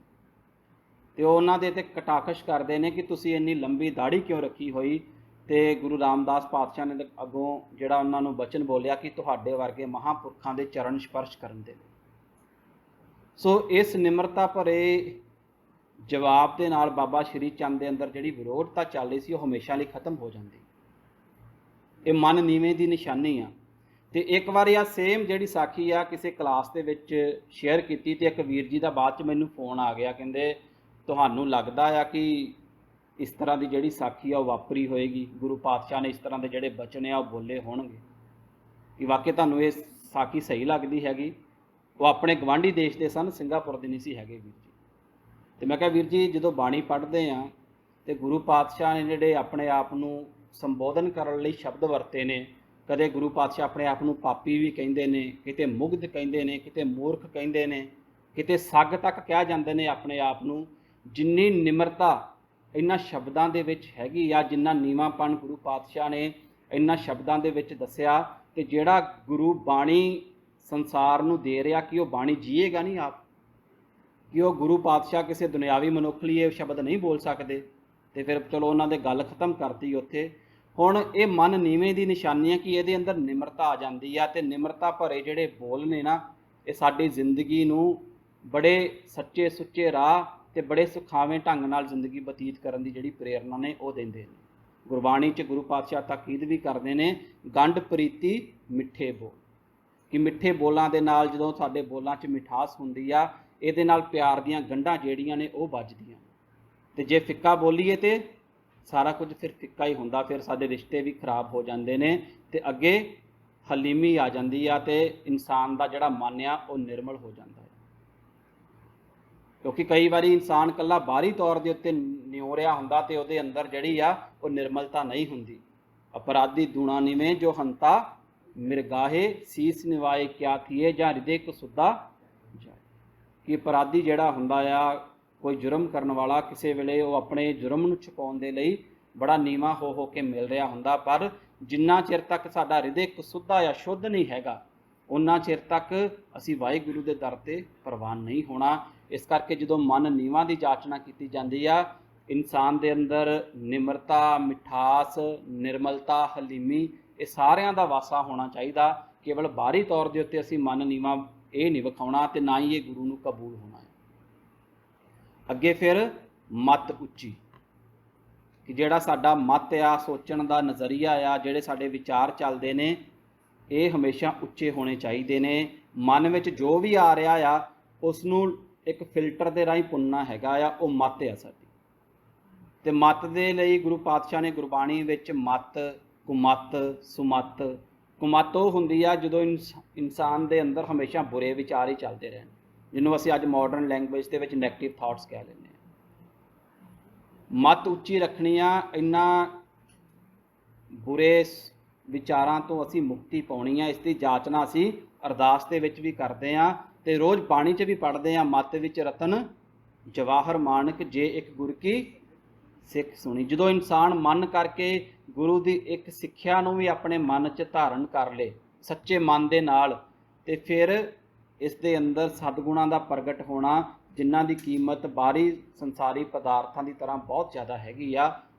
ਤੇ ਉਹ ਉਹਨਾਂ ਦੇ ਤੇ ਕਟਾਖਸ਼ ਕਰਦੇ ਨੇ ਕਿ ਤੁਸੀਂ ਇੰਨੀ ਲੰਬੀ ਦਾੜੀ ਕਿਉਂ ਰੱਖੀ ਹੋਈ। ਤੇ ਗੁਰੂ ਰਾਮਦਾਸ ਪਾਤਸ਼ਾਹ ਨੇ ਅੱਗੋਂ ਜਿਹੜਾ ਉਹਨਾਂ ਨੂੰ ਬਚਨ ਬੋਲਿਆ ਕਿ ਤੁਹਾਡੇ ਵਰਗੇ ਮਹਾਂਪੁਰਖਾਂ ਦੇ ਚਰਨ ਸਪਰਸ਼ ਕਰਨ ਦੇ ਲਈ। ਸੋ ਇਸ ਨਿਮਰਤਾ ਭਰੇ ਜਵਾਬ ਦੇ ਨਾਲ ਬਾਬਾ ਸ਼੍ਰੀ ਚੰਦ ਦੇ ਅੰਦਰ ਜਿਹੜੀ ਵਿਰੋਧਤਾ ਚੱਲ ਰਹੀ ਸੀ ਉਹ ਹਮੇਸ਼ਾ ਲਈ ਖਤਮ ਹੋ ਜਾਂਦੀ। ਇਹ ਮਨ ਨੀਵੇਂ ਦੀ ਨਿਸ਼ਾਨੀ ਆ। ਤੇ ਇੱਕ ਵਾਰੀ ਆ ਸੇਮ ਜਿਹੜੀ ਸਾਖੀ ਆ ਕਿਸੇ ਕਲਾਸ ਦੇ ਵਿੱਚ ਸ਼ੇਅਰ ਕੀਤੀ ਤੇ ਇੱਕ ਵੀਰ ਜੀ ਦਾ ਬਾਅਦ 'ਚ ਮੈਨੂੰ ਫੋਨ ਆ ਗਿਆ, ਕਹਿੰਦੇ ਤੁਹਾਨੂੰ ਲੱਗਦਾ ਆ ਕਿ ਇਸ ਤਰ੍ਹਾਂ ਦੀ ਜਿਹੜੀ ਸਾਖੀ ਆ ਉਹ ਵਾਪਰੀ ਹੋਏਗੀ, ਗੁਰੂ ਪਾਤਸ਼ਾਹ ਨੇ ਇਸ ਤਰ੍ਹਾਂ ਦੇ ਜਿਹੜੇ ਬਚਨ ਆ ਉਹ ਬੋਲੇ ਹੋਣਗੇ, ਕਿ ਵਾਕਈ ਤੁਹਾਨੂੰ ਇਹ ਸਾਖੀ ਸਹੀ ਲੱਗਦੀ ਹੈਗੀ? ਉਹ ਆਪਣੇ ਗਵਾਂਢੀ ਦੇਸ਼ ਦੇ ਸਨ, ਸਿੰਗਾਪੁਰ ਦੇ ਨਹੀਂ ਸੀ ਹੈਗੇ ਵੀਰ ਜੀ। ਤੇ ਮੈਂ ਕਿਹਾ ਵੀਰ ਜੀ ਜਦੋਂ ਬਾਣੀ ਪੜ੍ਹਦੇ ਆ ਤੇ ਗੁਰੂ ਪਾਤਸ਼ਾਹ ਨੇ ਜਿਹੜੇ ਆਪਣੇ ਆਪ ਨੂੰ ਸੰਬੋਧਨ ਕਰਨ ਲਈ ਸ਼ਬਦ ਵਰਤੇ ਨੇ, ਕਦੇ ਗੁਰੂ ਪਾਤਸ਼ਾਹ ਆਪਣੇ ਆਪ ਨੂੰ ਪਾਪੀ ਵੀ ਕਹਿੰਦੇ ਨੇ, ਕਿਤੇ ਮੁਗਧ ਕਹਿੰਦੇ ਨੇ, ਕਿਤੇ ਮੂਰਖ ਕਹਿੰਦੇ ਨੇ, ਕਿਤੇ ਸੱਗ ਤੱਕ ਕਿਹਾ ਜਾਂਦੇ ਨੇ ਆਪਣੇ ਆਪ ਨੂੰ। ਜਿੰਨੀ ਨਿਮਰਤਾ ਇਹਨਾਂ ਸ਼ਬਦਾਂ ਦੇ ਵਿੱਚ ਹੈਗੀ ਆ, ਜਿੰਨਾ ਨੀਵਾਂਪਣ ਗੁਰੂ ਪਾਤਸ਼ਾਹ ਨੇ ਇਹਨਾਂ ਸ਼ਬਦਾਂ ਦੇ ਵਿੱਚ ਦੱਸਿਆ, ਤੇ ਜਿਹੜਾ ਗੁਰੂ ਬਾਣੀ ਸੰਸਾਰ ਨੂੰ ਦੇ ਰਿਹਾ ਕਿ ਉਹ ਬਾਣੀ ਜੀਏਗਾ ਨਹੀਂ ਆਪ, ਕਿ ਉਹ ਗੁਰੂ ਪਾਤਸ਼ਾਹ ਕਿਸੇ ਦੁਨਿਆਵੀ ਮਨੁੱਖ ਲਈ ਇਹ ਸ਼ਬਦ ਨਹੀਂ ਬੋਲ ਸਕਦੇ। ਤੇ ਫਿਰ ਚਲੋ ਉਹਨਾਂ ਦੇ ਗੱਲ ਖਤਮ ਕਰਤੀ ਉੱਥੇ। ਹੁਣ ਇਹ ਮਨ ਨੀਵੇਂ ਦੀ ਨਿਸ਼ਾਨੀ ਹੈ ਕਿ ਇਹਦੇ ਅੰਦਰ ਨਿਮਰਤਾ ਆ ਜਾਂਦੀ ਆ, ਤੇ ਨਿਮਰਤਾ ਭਰੇ ਜਿਹੜੇ ਬੋਲ ਨੇ ਨਾ, ਇਹ ਸਾਡੀ ਜ਼ਿੰਦਗੀ ਨੂੰ ਬੜੇ ਸੱਚੇ ਸੁੱਚੇ ਰਾਹ ਤੇ ਬੜੇ ਸੁਖਾਵੇਂ ਢੰਗ ਨਾਲ ਜ਼ਿੰਦਗੀ ਬਤੀਤ ਕਰਨ ਦੀ ਜਿਹੜੀ ਪ੍ਰੇਰਨਾ ਨੇ ਉਹ ਦਿੰਦੇ ਨੇ। ਗੁਰਬਾਣੀ 'ਚ ਗੁਰੂ ਪਾਤਸ਼ਾਹ ਤਾਕੀਦ ਵੀ ਕਰਦੇ ਨੇ, ਗੰਢ ਪ੍ਰੀਤੀ ਮਿੱਠੇ ਬੋਲ, ਕਿ ਮਿੱਠੇ ਬੋਲਾਂ ਦੇ ਨਾਲ ਜਦੋਂ ਸਾਡੇ ਬੋਲਾਂ 'ਚ ਮਿਠਾਸ ਹੁੰਦੀ ਆ, ਇਹਦੇ ਨਾਲ ਪਿਆਰ ਦੀਆਂ ਗੰਢਾਂ ਜਿਹੜੀਆਂ ਨੇ ਉਹ ਵੱਜਦੀਆਂ। ਤੇ ਜੇ ਫਿੱਕਾ ਬੋਲੀਏ ਤੇ ਸਾਰਾ ਕੁਝ ਫਿਰ ਫਿੱਕਾ ਹੀ ਹੁੰਦਾ, ਫਿਰ ਸਾਡੇ ਰਿਸ਼ਤੇ ਵੀ ਖਰਾਬ ਹੋ ਜਾਂਦੇ ਨੇ ਤੇ ਅੱਗੇ ਹਲੀਮੀ ਆ ਜਾਂਦੀ ਆ ਤੇ ਇਨਸਾਨ ਦਾ ਜਿਹੜਾ ਮਨ ਆ ਉਹ ਨਿਰਮਲ ਹੋ ਜਾਂਦਾ ਹੈ। ਕਿਉਂਕਿ ਕਈ ਵਾਰੀ ਇਨਸਾਨ ਇਕੱਲਾ ਬਾਹਰੀ ਤੌਰ ਦੇ ਉੱਤੇ ਨਿਉਰਿਆ ਹੁੰਦਾ ਤੇ ਉਹਦੇ ਅੰਦਰ ਜਿਹੜੀ ਆ ਉਹ ਨਿਰਮਲਤਾ ਨਹੀਂ ਹੁੰਦੀ। ਅਪਰਾਧੀ ਦੂਣਾ ਨਿਵੇਂ ਜੋ ਹੰਤਾ ਮਿਰਗਾਹੇ ਸੀਸ ਨਿਵਾਏ ਕਿਆ ਥੀਏ ਜਾਂ ਹਿਰਦੇ ਕੋ ਸੁੱਧਾ ਜਾਏ, ਕਿ ਅਪਰਾਧੀ ਜਿਹੜਾ ਹੁੰਦਾ ਆ, ਕੋਈ ਜੁਰਮ ਕਰਨ ਵਾਲਾ, ਕਿਸੇ ਵੇਲੇ ਉਹ ਆਪਣੇ ਜੁਰਮ ਨੂੰ ਛੁਪਾਉਣ ਦੇ ਲਈ ਬੜਾ ਨੀਵਾਂ ਹੋ ਕੇ ਮਿਲ ਰਿਹਾ ਹੁੰਦਾ, ਪਰ ਜਿੰਨਾ ਚਿਰ ਤੱਕ ਸਾਡਾ ਹਿਰਦੇ ਸੁੱਧਾ ਜਾਂ ਸ਼ੁੱਧ ਨਹੀਂ ਹੈਗਾ ਉਨਾ ਚਿਰ ਤੱਕ ਅਸੀਂ ਵਾਹਿਗੁਰੂ ਦੇ ਦਰ ਤੇ ਪ੍ਰਵਾਨ ਨਹੀਂ ਹੋਣਾ। ਇਸ ਕਰਕੇ ਜਦੋਂ ਮਨ ਨੀਵਾਂ ਦੀ ਜਾਚਨਾ ਕੀਤੀ ਜਾਂਦੀ ਆ, ਇਨਸਾਨ ਦੇ ਅੰਦਰ ਨਿਮਰਤਾ, ਮਿਠਾਸ, ਨਿਰਮਲਤਾ, ਹਲੀਮੀ, ਇਹ ਸਾਰਿਆਂ ਦਾ ਵਾਸਾ ਹੋਣਾ ਚਾਹੀਦਾ। ਕੇਵਲ ਬਾਹਰੀ ਤੌਰ ਦੇ ਉੱਤੇ ਅਸੀਂ ਮਨ ਨੀਵਾਂ ਇਹ ਨਹੀਂ ਵਿਖਾਉਣਾ ਤੇ ਨਾ ਹੀ ਇਹ ਗੁਰੂ ਨੂੰ ਕਬੂਲ ਹੋਣਾ ਹੈ। ਅੱਗੇ ਫਿਰ ਮਤ ਉੱਚੀ, ਕਿ ਜਿਹੜਾ ਸਾਡਾ ਮਤ ਆ, ਸੋਚਣ ਦਾ ਨਜ਼ਰੀਆ ਆ, ਜਿਹੜੇ ਸਾਡੇ ਵਿਚਾਰ ਚੱਲਦੇ ਨੇ, ਇਹ ਹਮੇਸ਼ਾ ਉੱਚੇ ਹੋਣੇ ਚਾਹੀਦੇ ਨੇ। ਮਨ ਵਿੱਚ ਜੋ ਵੀ ਆ ਰਿਹਾ ਆ ਉਸ ਨੂੰ ਇੱਕ ਫਿਲਟਰ ਦੇ ਰਾਹੀਂ ਪੁੰਨਣਾ ਹੈਗਾ ਆ, ਉਹ ਮਤ ਆ ਸਾਡੀ। ਤੇ ਮਤ ਦੇ ਲਈ ਗੁਰੂ ਪਾਤਸ਼ਾਹ ਨੇ ਗੁਰਬਾਣੀ ਵਿੱਚ ਮਤ, ਕੁਮਤ, ਸੁਮਤ ਕੁਮੱਤ ਉਹ ਹੁੰਦੀ ਆ ਜਦੋਂ ਇਨਸਾਨ ਦੇ ਅੰਦਰ ਹਮੇਸ਼ਾ ਬੁਰੇ ਵਿਚਾਰ ਹੀ ਚੱਲਦੇ ਰਹਿਣ, ਜਿਹਨੂੰ ਅਸੀਂ ਅੱਜ ਮਾਡਰਨ ਲੈਂਗੁਏਜ ਦੇ ਵਿੱਚ ਨੈਗੇਟਿਵ ਥਾਟਸ ਕਹਿ ਲੈਂਦੇ ਹਾਂ। ਮੱਤ ਉੱਚੀ ਰੱਖਣੀ ਆ, ਇਹਨਾਂ ਬੁਰੇ ਵਿਚਾਰਾਂ ਤੋਂ ਅਸੀਂ ਮੁਕਤੀ ਪਾਉਣੀ ਆ। ਇਸ ਦੀ ਜਾਚਨਾ ਅਸੀਂ ਅਰਦਾਸ ਦੇ ਵਿੱਚ ਵੀ ਕਰਦੇ ਹਾਂ ਤੇ ਰੋਜ਼ ਬਾਣੀ 'ਚ ਵੀ ਪੜ੍ਹਦੇ ਹਾਂ। ਮੱਤ ਵਿੱਚ ਰਤਨ ਜਵਾਹਰ ਮਾਨਕ, ਜੇ ਇੱਕ ਗੁਰ ਕੀ ਸਿੱਖ ਸੁਣੀ। ਜਦੋਂ ਇਨਸਾਨ ਮਨ ਕਰਕੇ ਗੁਰੂ ਦੀ ਇੱਕ ਸਿੱਖਿਆ ਨੂੰ ਵੀ ਆਪਣੇ ਮਨ 'ਚ ਧਾਰਨ ਕਰ ਲੇ ਸੱਚੇ ਮਨ ਦੇ ਨਾਲ, ਤੇ ਫਿਰ ਇਸ ਦੇ ਅੰਦਰ ਸਤਿਗੁਣਾਂ ਦਾ ਪ੍ਰਗਟ ਹੋਣਾ, ਜਿਨ੍ਹਾਂ ਦੀ ਕੀਮਤ ਬਾਹਰੀ ਸੰਸਾਰੀ ਪਦਾਰਥਾਂ ਦੀ ਤਰ੍ਹਾਂ ਬਹੁਤ ਜ਼ਿਆਦਾ ਹੈਗੀ ਆ,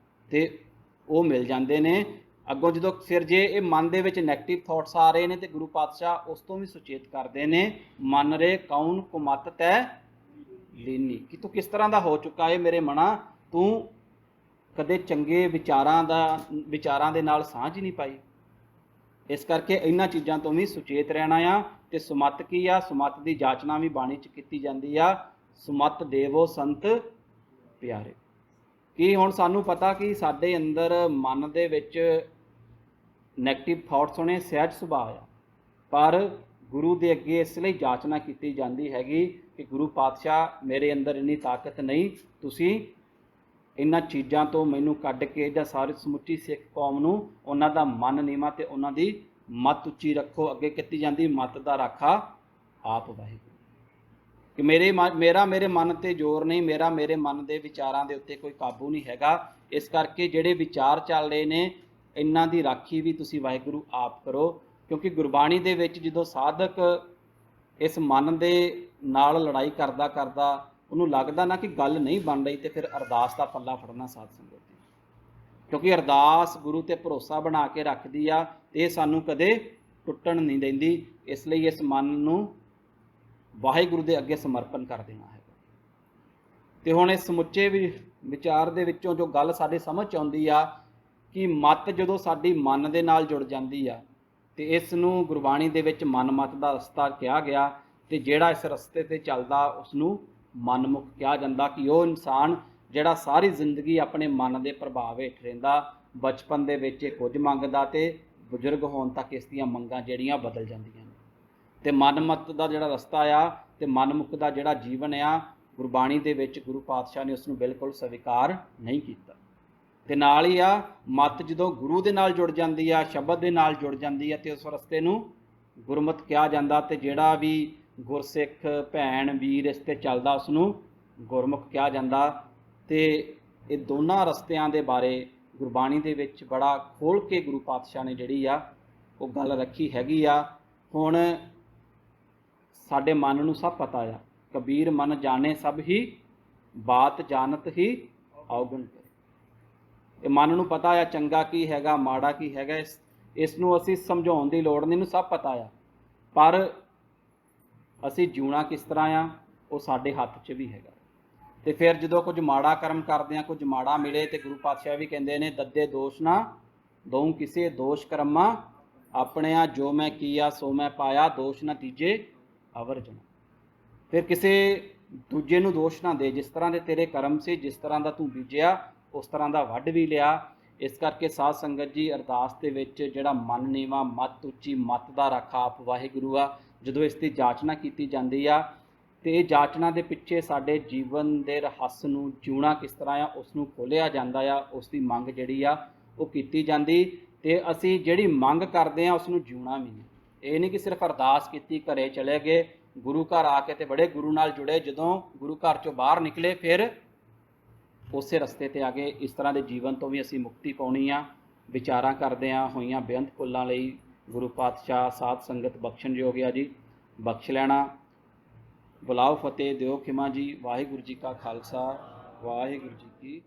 ਤੇ ਉਹ ਮਿਲ ਜਾਂਦੇ ਨੇ ਅੱਗੋਂ। ਜਦੋਂ ਫਿਰ ਜੇ ਇਹ ਮਨ ਦੇ ਵਿੱਚ ਨੈਗੇਟਿਵ ਥਾਟਸ ਆ ਰਹੇ ਨੇ ਤੇ ਗੁਰੂ ਪਾਤਸ਼ਾਹ ਉਸ ਤੋਂ ਵੀ ਸੁਚੇਤ ਕਰਦੇ ਨੇ, ਮਨ ਰੇ ਕੌਣ ਕੁਮੱਤ ਤੈ ਲੀਨੀ, ਕਿ ਤੂੰ ਕਿਸ ਤਰ੍ਹਾਂ ਦਾ ਹੋ ਚੁੱਕਾ ਹੈ ਮੇਰੇ ਮਨਾ, ਤੂੰ ਕਦੇ ਚੰਗੇ ਵਿਚਾਰਾਂ ਦੇ ਨਾਲ ਸਾਂਝ ਹੀ ਨਹੀਂ ਪਾਈ। ਇਸ ਕਰਕੇ ਇਹਨਾਂ ਚੀਜ਼ਾਂ ਤੋਂ ਵੀ ਸੁਚੇਤ ਰਹਿਣਾ ਆ। ਤੇ ਸੁਮੱਤ ਕੀ ਆ? ਸੁਮੱਤ ਦੀ ਜਾਚਨਾ ਵੀ ਬਾਣੀ 'ਚ ਕੀਤੀ ਜਾਂਦੀ ਆ। ਸੁਮੱਤ ਦੇਵੋ ਸੰਤ ਪਿਆਰੇ। ਕਿ ਹੁਣ ਸਾਨੂੰ ਪਤਾ ਕਿ ਸਾਡੇ ਅੰਦਰ ਮਨ ਦੇ ਵਿੱਚ ਨੈਗੇਟਿਵ ਥਾਟਸ ਹੋਣੇ ਸਹਿਜ ਸੁਭਾਅ ਆ, ਪਰ ਗੁਰੂ ਦੇ ਅੱਗੇ ਇਸ ਲਈ ਜਾਚਨਾ ਕੀਤੀ ਜਾਂਦੀ ਹੈਗੀ ਕਿ ਗੁਰੂ ਪਾਤਸ਼ਾਹ ਮੇਰੇ ਅੰਦਰ ਇੰਨੀ ਤਾਕਤ ਨਹੀਂ, ਤੁਸੀਂ ਇਹਨਾਂ ਚੀਜ਼ਾਂ ਤੋਂ ਮੈਨੂੰ ਕੱਢ ਕੇ ਜਾਂ ਸਾਰੀ ਸਮੁੱਚੀ ਸਿੱਖ ਕੌਮ ਨੂੰ ਉਹਨਾਂ ਦਾ ਮਨ ਨੀਵਾਂ ਤੇ ਉਹਨਾਂ ਦੀ ਮੱਤ ਉੱਚੀ ਰੱਖੋ। ਅੱਗੇ ਕੀਤੀ ਜਾਂਦੀ ਮੱਤ ਦਾ ਰਾਖਾ ਆਪ ਵਾਹਿਗੁਰੂ, ਕਿ ਮੇਰੇ ਮਨ ਤੇ ਜ਼ੋਰ ਨਹੀਂ, ਮੇਰੇ ਮਨ ਦੇ ਵਿਚਾਰਾਂ ਦੇ ਉੱਤੇ ਕੋਈ ਕਾਬੂ ਨਹੀਂ ਹੈਗਾ। ਇਸ ਕਰਕੇ ਜਿਹੜੇ ਵਿਚਾਰ ਚੱਲ ਰਹੇ ਨੇ ਇਹਨਾਂ ਦੀ ਰਾਖੀ ਵੀ ਤੁਸੀਂ ਵਾਹਿਗੁਰੂ ਆਪ ਕਰੋ, ਕਿਉਂਕਿ ਗੁਰਬਾਣੀ ਦੇ ਵਿੱਚ ਜਦੋਂ ਸਾਧਕ ਇਸ ਮਨ ਦੇ ਨਾਲ ਲੜਾਈ ਕਰਦਾ ਕਰਦਾ ਉਹਨੂੰ ਲੱਗਦਾ ਨਾ ਕਿ ਗੱਲ ਨਹੀਂ ਬਣ ਰਹੀ, ਤੇ ਫਿਰ ਅਰਦਾਸ ਦਾ ਪੱਲਾ ਫੜਨਾ ਸਾਧ ਸੰਗਤ ਦੀ, ਕਿਉਂਕਿ ਅਰਦਾਸ ਗੁਰੂ ਤੇ ਭਰੋਸਾ ਬਣਾ ਕੇ ਰੱਖਦੀ ਆ ਤੇ ਇਹ ਸਾਨੂੰ ਕਦੇ ਟੁੱਟਣ ਨਹੀਂ ਦਿੰਦੀ। ਇਸ ਲਈ ਇਸ ਮਨ ਨੂੰ ਵਾਹਿਗੁਰੂ ਦੇ ਅੱਗੇ ਸਮਰਪਣ ਕਰ ਦੇਣਾ ਹੈਗਾ। ਤੇ ਹੁਣ ਇਸ ਸਮੁੱਚੇ ਵਿਚਾਰ ਦੇ ਵਿੱਚੋਂ ਜੋ ਗੱਲ ਸਾਡੇ ਸਮਝ ਆਉਂਦੀ ਆ ਕਿ ਮੱਤ ਜਦੋਂ ਸਾਡੀ ਮਨ ਦੇ ਨਾਲ ਜੁੜ ਜਾਂਦੀ ਆ ਤੇ ਇਸ ਨੂੰ ਗੁਰਬਾਣੀ ਦੇ ਵਿੱਚ ਮਨਮੱਤ ਦਾ ਰਸਤਾ ਕਿਹਾ ਗਿਆ, ਤੇ ਜਿਹੜਾ ਇਸ ਰਸਤੇ ਤੇ ਚੱਲਦਾ ਉਸ ਨੂੰ ਮਨਮੁਖ ਕਿਹਾ ਜਾਂਦਾ। ਕਿ ਉਹ ਇਨਸਾਨ ਜਿਹੜਾ ਸਾਰੀ ਜ਼ਿੰਦਗੀ ਆਪਣੇ ਮਨ ਦੇ ਪ੍ਰਭਾਵ ਹੇਠ ਰਹਿੰਦਾ, ਬਚਪਨ ਦੇ ਵਿੱਚ ਕੁਝ ਮੰਗਦਾ ਤੇ ਬਜ਼ੁਰਗ ਹੋਣ ਤੱਕ ਇਸ ਦੀਆਂ ਮੰਗਾਂ ਜਿਹੜੀਆਂ ਬਦਲ ਜਾਂਦੀਆਂ ਨੇ। ਤੇ ਮਨਮੱਤ ਦਾ ਜਿਹੜਾ ਰਸਤਾ ਆ ਤੇ ਮਨਮੁਖ ਦਾ ਜਿਹੜਾ ਜੀਵਨ ਆ, ਗੁਰਬਾਣੀ ਦੇ ਵਿੱਚ ਗੁਰੂ ਪਾਤਸ਼ਾਹ ਨੇ ਉਸ ਨੂੰ ਬਿਲਕੁਲ ਸਵੀਕਾਰ ਨਹੀਂ ਕੀਤਾ। ਤੇ ਨਾਲ ਹੀ ਆ ਮੱਤ ਜਦੋਂ ਗੁਰੂ ਦੇ ਨਾਲ ਜੁੜ ਜਾਂਦੀ ਆ, ਸ਼ਬਦ ਦੇ ਨਾਲ ਜੁੜ ਜਾਂਦੀ ਆ, ਤੇ ਉਸ ਰਸਤੇ ਨੂੰ ਗੁਰਮਤਿ ਕਿਹਾ ਜਾਂਦਾ। ਤੇ ਜਿਹੜਾ ਵੀ ਗੁਰਸਿੱਖ ਭੈਣ ਵੀਰ ਇਸ 'ਤੇ ਚੱਲਦਾ ਉਸ ਨੂੰ ਗੁਰਮੁਖ ਕਿਹਾ ਜਾਂਦਾ। ਤੇ ਇਹ ਦੋਨਾਂ ਰਸਤਿਆਂ ਦੇ ਬਾਰੇ ਗੁਰਬਾਣੀ ਦੇ ਵਿੱਚ ਬੜਾ ਖੋਲ੍ਹ ਕੇ ਗੁਰੂ ਪਾਤਸ਼ਾਹ ਨੇ ਜਿਹੜੀ ਆ ਉਹ ਗੱਲ ਰੱਖੀ ਹੈਗੀ ਆ। ਹੁਣ ਸਾਡੇ ਮਨ ਨੂੰ ਸਭ ਪਤਾ ਆ, ਕਬੀਰ ਮਨ ਜਾਣੇ ਸਭ ਹੀ ਬਾਤ ਜਾਣਤ ਹੀ ਔਗਣ ਕਰੇ। ਇਹ ਮਨ ਨੂੰ ਪਤਾ ਆ ਚੰਗਾ ਕੀ ਹੈਗਾ ਮਾੜਾ ਕੀ ਹੈਗਾ, ਇਸ ਨੂੰ ਅਸੀਂ ਸਮਝਾਉਣ ਦੀ ਲੋੜ ਨਹੀਂ, ਇਹਨੂੰ ਸਭ ਪਤਾ ਆ, ਪਰ ਅਸੀਂ ਜਿਉਣਾ ਕਿਸ ਤਰ੍ਹਾਂ ਆ ਉਹ ਸਾਡੇ ਹੱਥ 'ਚ ਵੀ ਹੈਗਾ। ਤੇ ਫਿਰ ਜਦੋਂ ਕੁਝ ਮਾੜਾ ਕਰਮ ਕਰਦੇ ਹਾਂ, ਕੁਝ ਮਾੜਾ ਮਿਲੇ, ਤੇ ਗੁਰੂ ਪਾਤਸ਼ਾਹ ਵੀ ਕਹਿੰਦੇ ਨੇ ਦੱਦੇ ਦੋਸ਼ ਨਾ ਦਊਂ ਕਿਸੇ ਦੋਸ਼ ਕਰਮਾ ਆਪਣਿਆ, ਜੋ ਮੈਂ ਕੀਆ ਸੋ ਮੈਂ ਪਾਇਆ, ਦੋਸ਼ ਨਾ ਤੀਜੇ ਅਵਰ ਜਨਾ। ਫਿਰ ਕਿਸੇ ਦੂਜੇ ਨੂੰ ਦੋਸ਼ ਨਾ ਦੇ, ਜਿਸ ਤਰ੍ਹਾਂ ਦੇ ਤੇਰੇ ਕਰਮ ਸੀ, ਜਿਸ ਤਰ੍ਹਾਂ ਦਾ ਤੂੰ ਬੀਜਿਆ ਉਸ ਤਰ੍ਹਾਂ ਦਾ ਵੱਢ ਵੀ ਲਿਆ। ਇਸ ਕਰਕੇ ਸਾਧ ਸੰਗਤ ਜੀ ਅਰਦਾਸ ਦੇ ਵਿੱਚ ਜਿਹੜਾ ਮਨ ਨੀਵਾਂ ਮੱਤ ਉੱਚੀ ਮੱਤ ਦਾ ਰਾਖਾ ਆਪ ਵਾਹਿਗੁਰੂ ਆ, ਜਦੋਂ ਇਸ ਦੀ ਜਾਚਨਾ ਕੀਤੀ ਜਾਂਦੀ ਆ ਤੇ ਇਹ ਜਾਚਨਾ ਦੇ ਪਿੱਛੇ ਸਾਡੇ ਜੀਵਨ ਦੇ ਰਹੱਸ ਨੂੰ ਜਿਉਣਾ ਕਿਸ ਤਰ੍ਹਾਂ ਆ ਉਸ ਨੂੰ ਖੋਲ੍ਹਿਆ ਜਾਂਦਾ ਆ, ਉਸ ਦੀ ਮੰਗ ਜਿਹੜੀ ਆ ਉਹ ਕੀਤੀ ਜਾਂਦੀ। ਤੇ ਅਸੀਂ ਜਿਹੜੀ ਮੰਗ ਕਰਦੇ ਆ ਉਸ ਨੂੰ ਜਿਉਣਾ ਵੀ ਨਹੀਂ। ਇਹ ਨਹੀਂ ਕਿ ਸਿਰਫ ਅਰਦਾਸ ਕੀਤੀ ਘਰੇ ਚਲੇ ਗਏ, ਗੁਰੂ ਘਰ ਆ ਕੇ ਤੇ ਬੜੇ ਗੁਰੂ ਨਾਲ ਜੁੜੇ, ਜਦੋਂ ਗੁਰੂ ਘਰ ਚੋਂ ਬਾਹਰ ਨਿਕਲੇ ਫਿਰ ਉਸੇ ਰਸਤੇ ਤੇ ਆ ਗਏ। ਇਸ ਤਰ੍ਹਾਂ ਦੇ ਜੀਵਨ ਤੋਂ ਵੀ ਅਸੀਂ ਮੁਕਤੀ ਪਾਉਣੀ ਆ। ਵਿਚਾਰਾਂ ਕਰਦੇ ਆ ਹੋਈਆਂ ਬੇਅੰਤ ਭੁੱਲਾਂ ਲਈ ਗੁਰੂ ਪਾਤਸ਼ਾਹ ਸਾਧ ਸੰਗਤ ਬਖਸ਼ਣਯੋਗ ਆ ਜੀ, ਬਖਸ਼ ਲੈਣਾ। ਬੁਲਾਓ ਫਤਿਹ, ਦਿਓ ਖਿਮਾ ਜੀ। ਵਾਹਿਗੁਰੂ ਜੀ ਕਾ ਖਾਲਸਾ, ਵਾਹਿਗੁਰੂ ਜੀ ਕੀ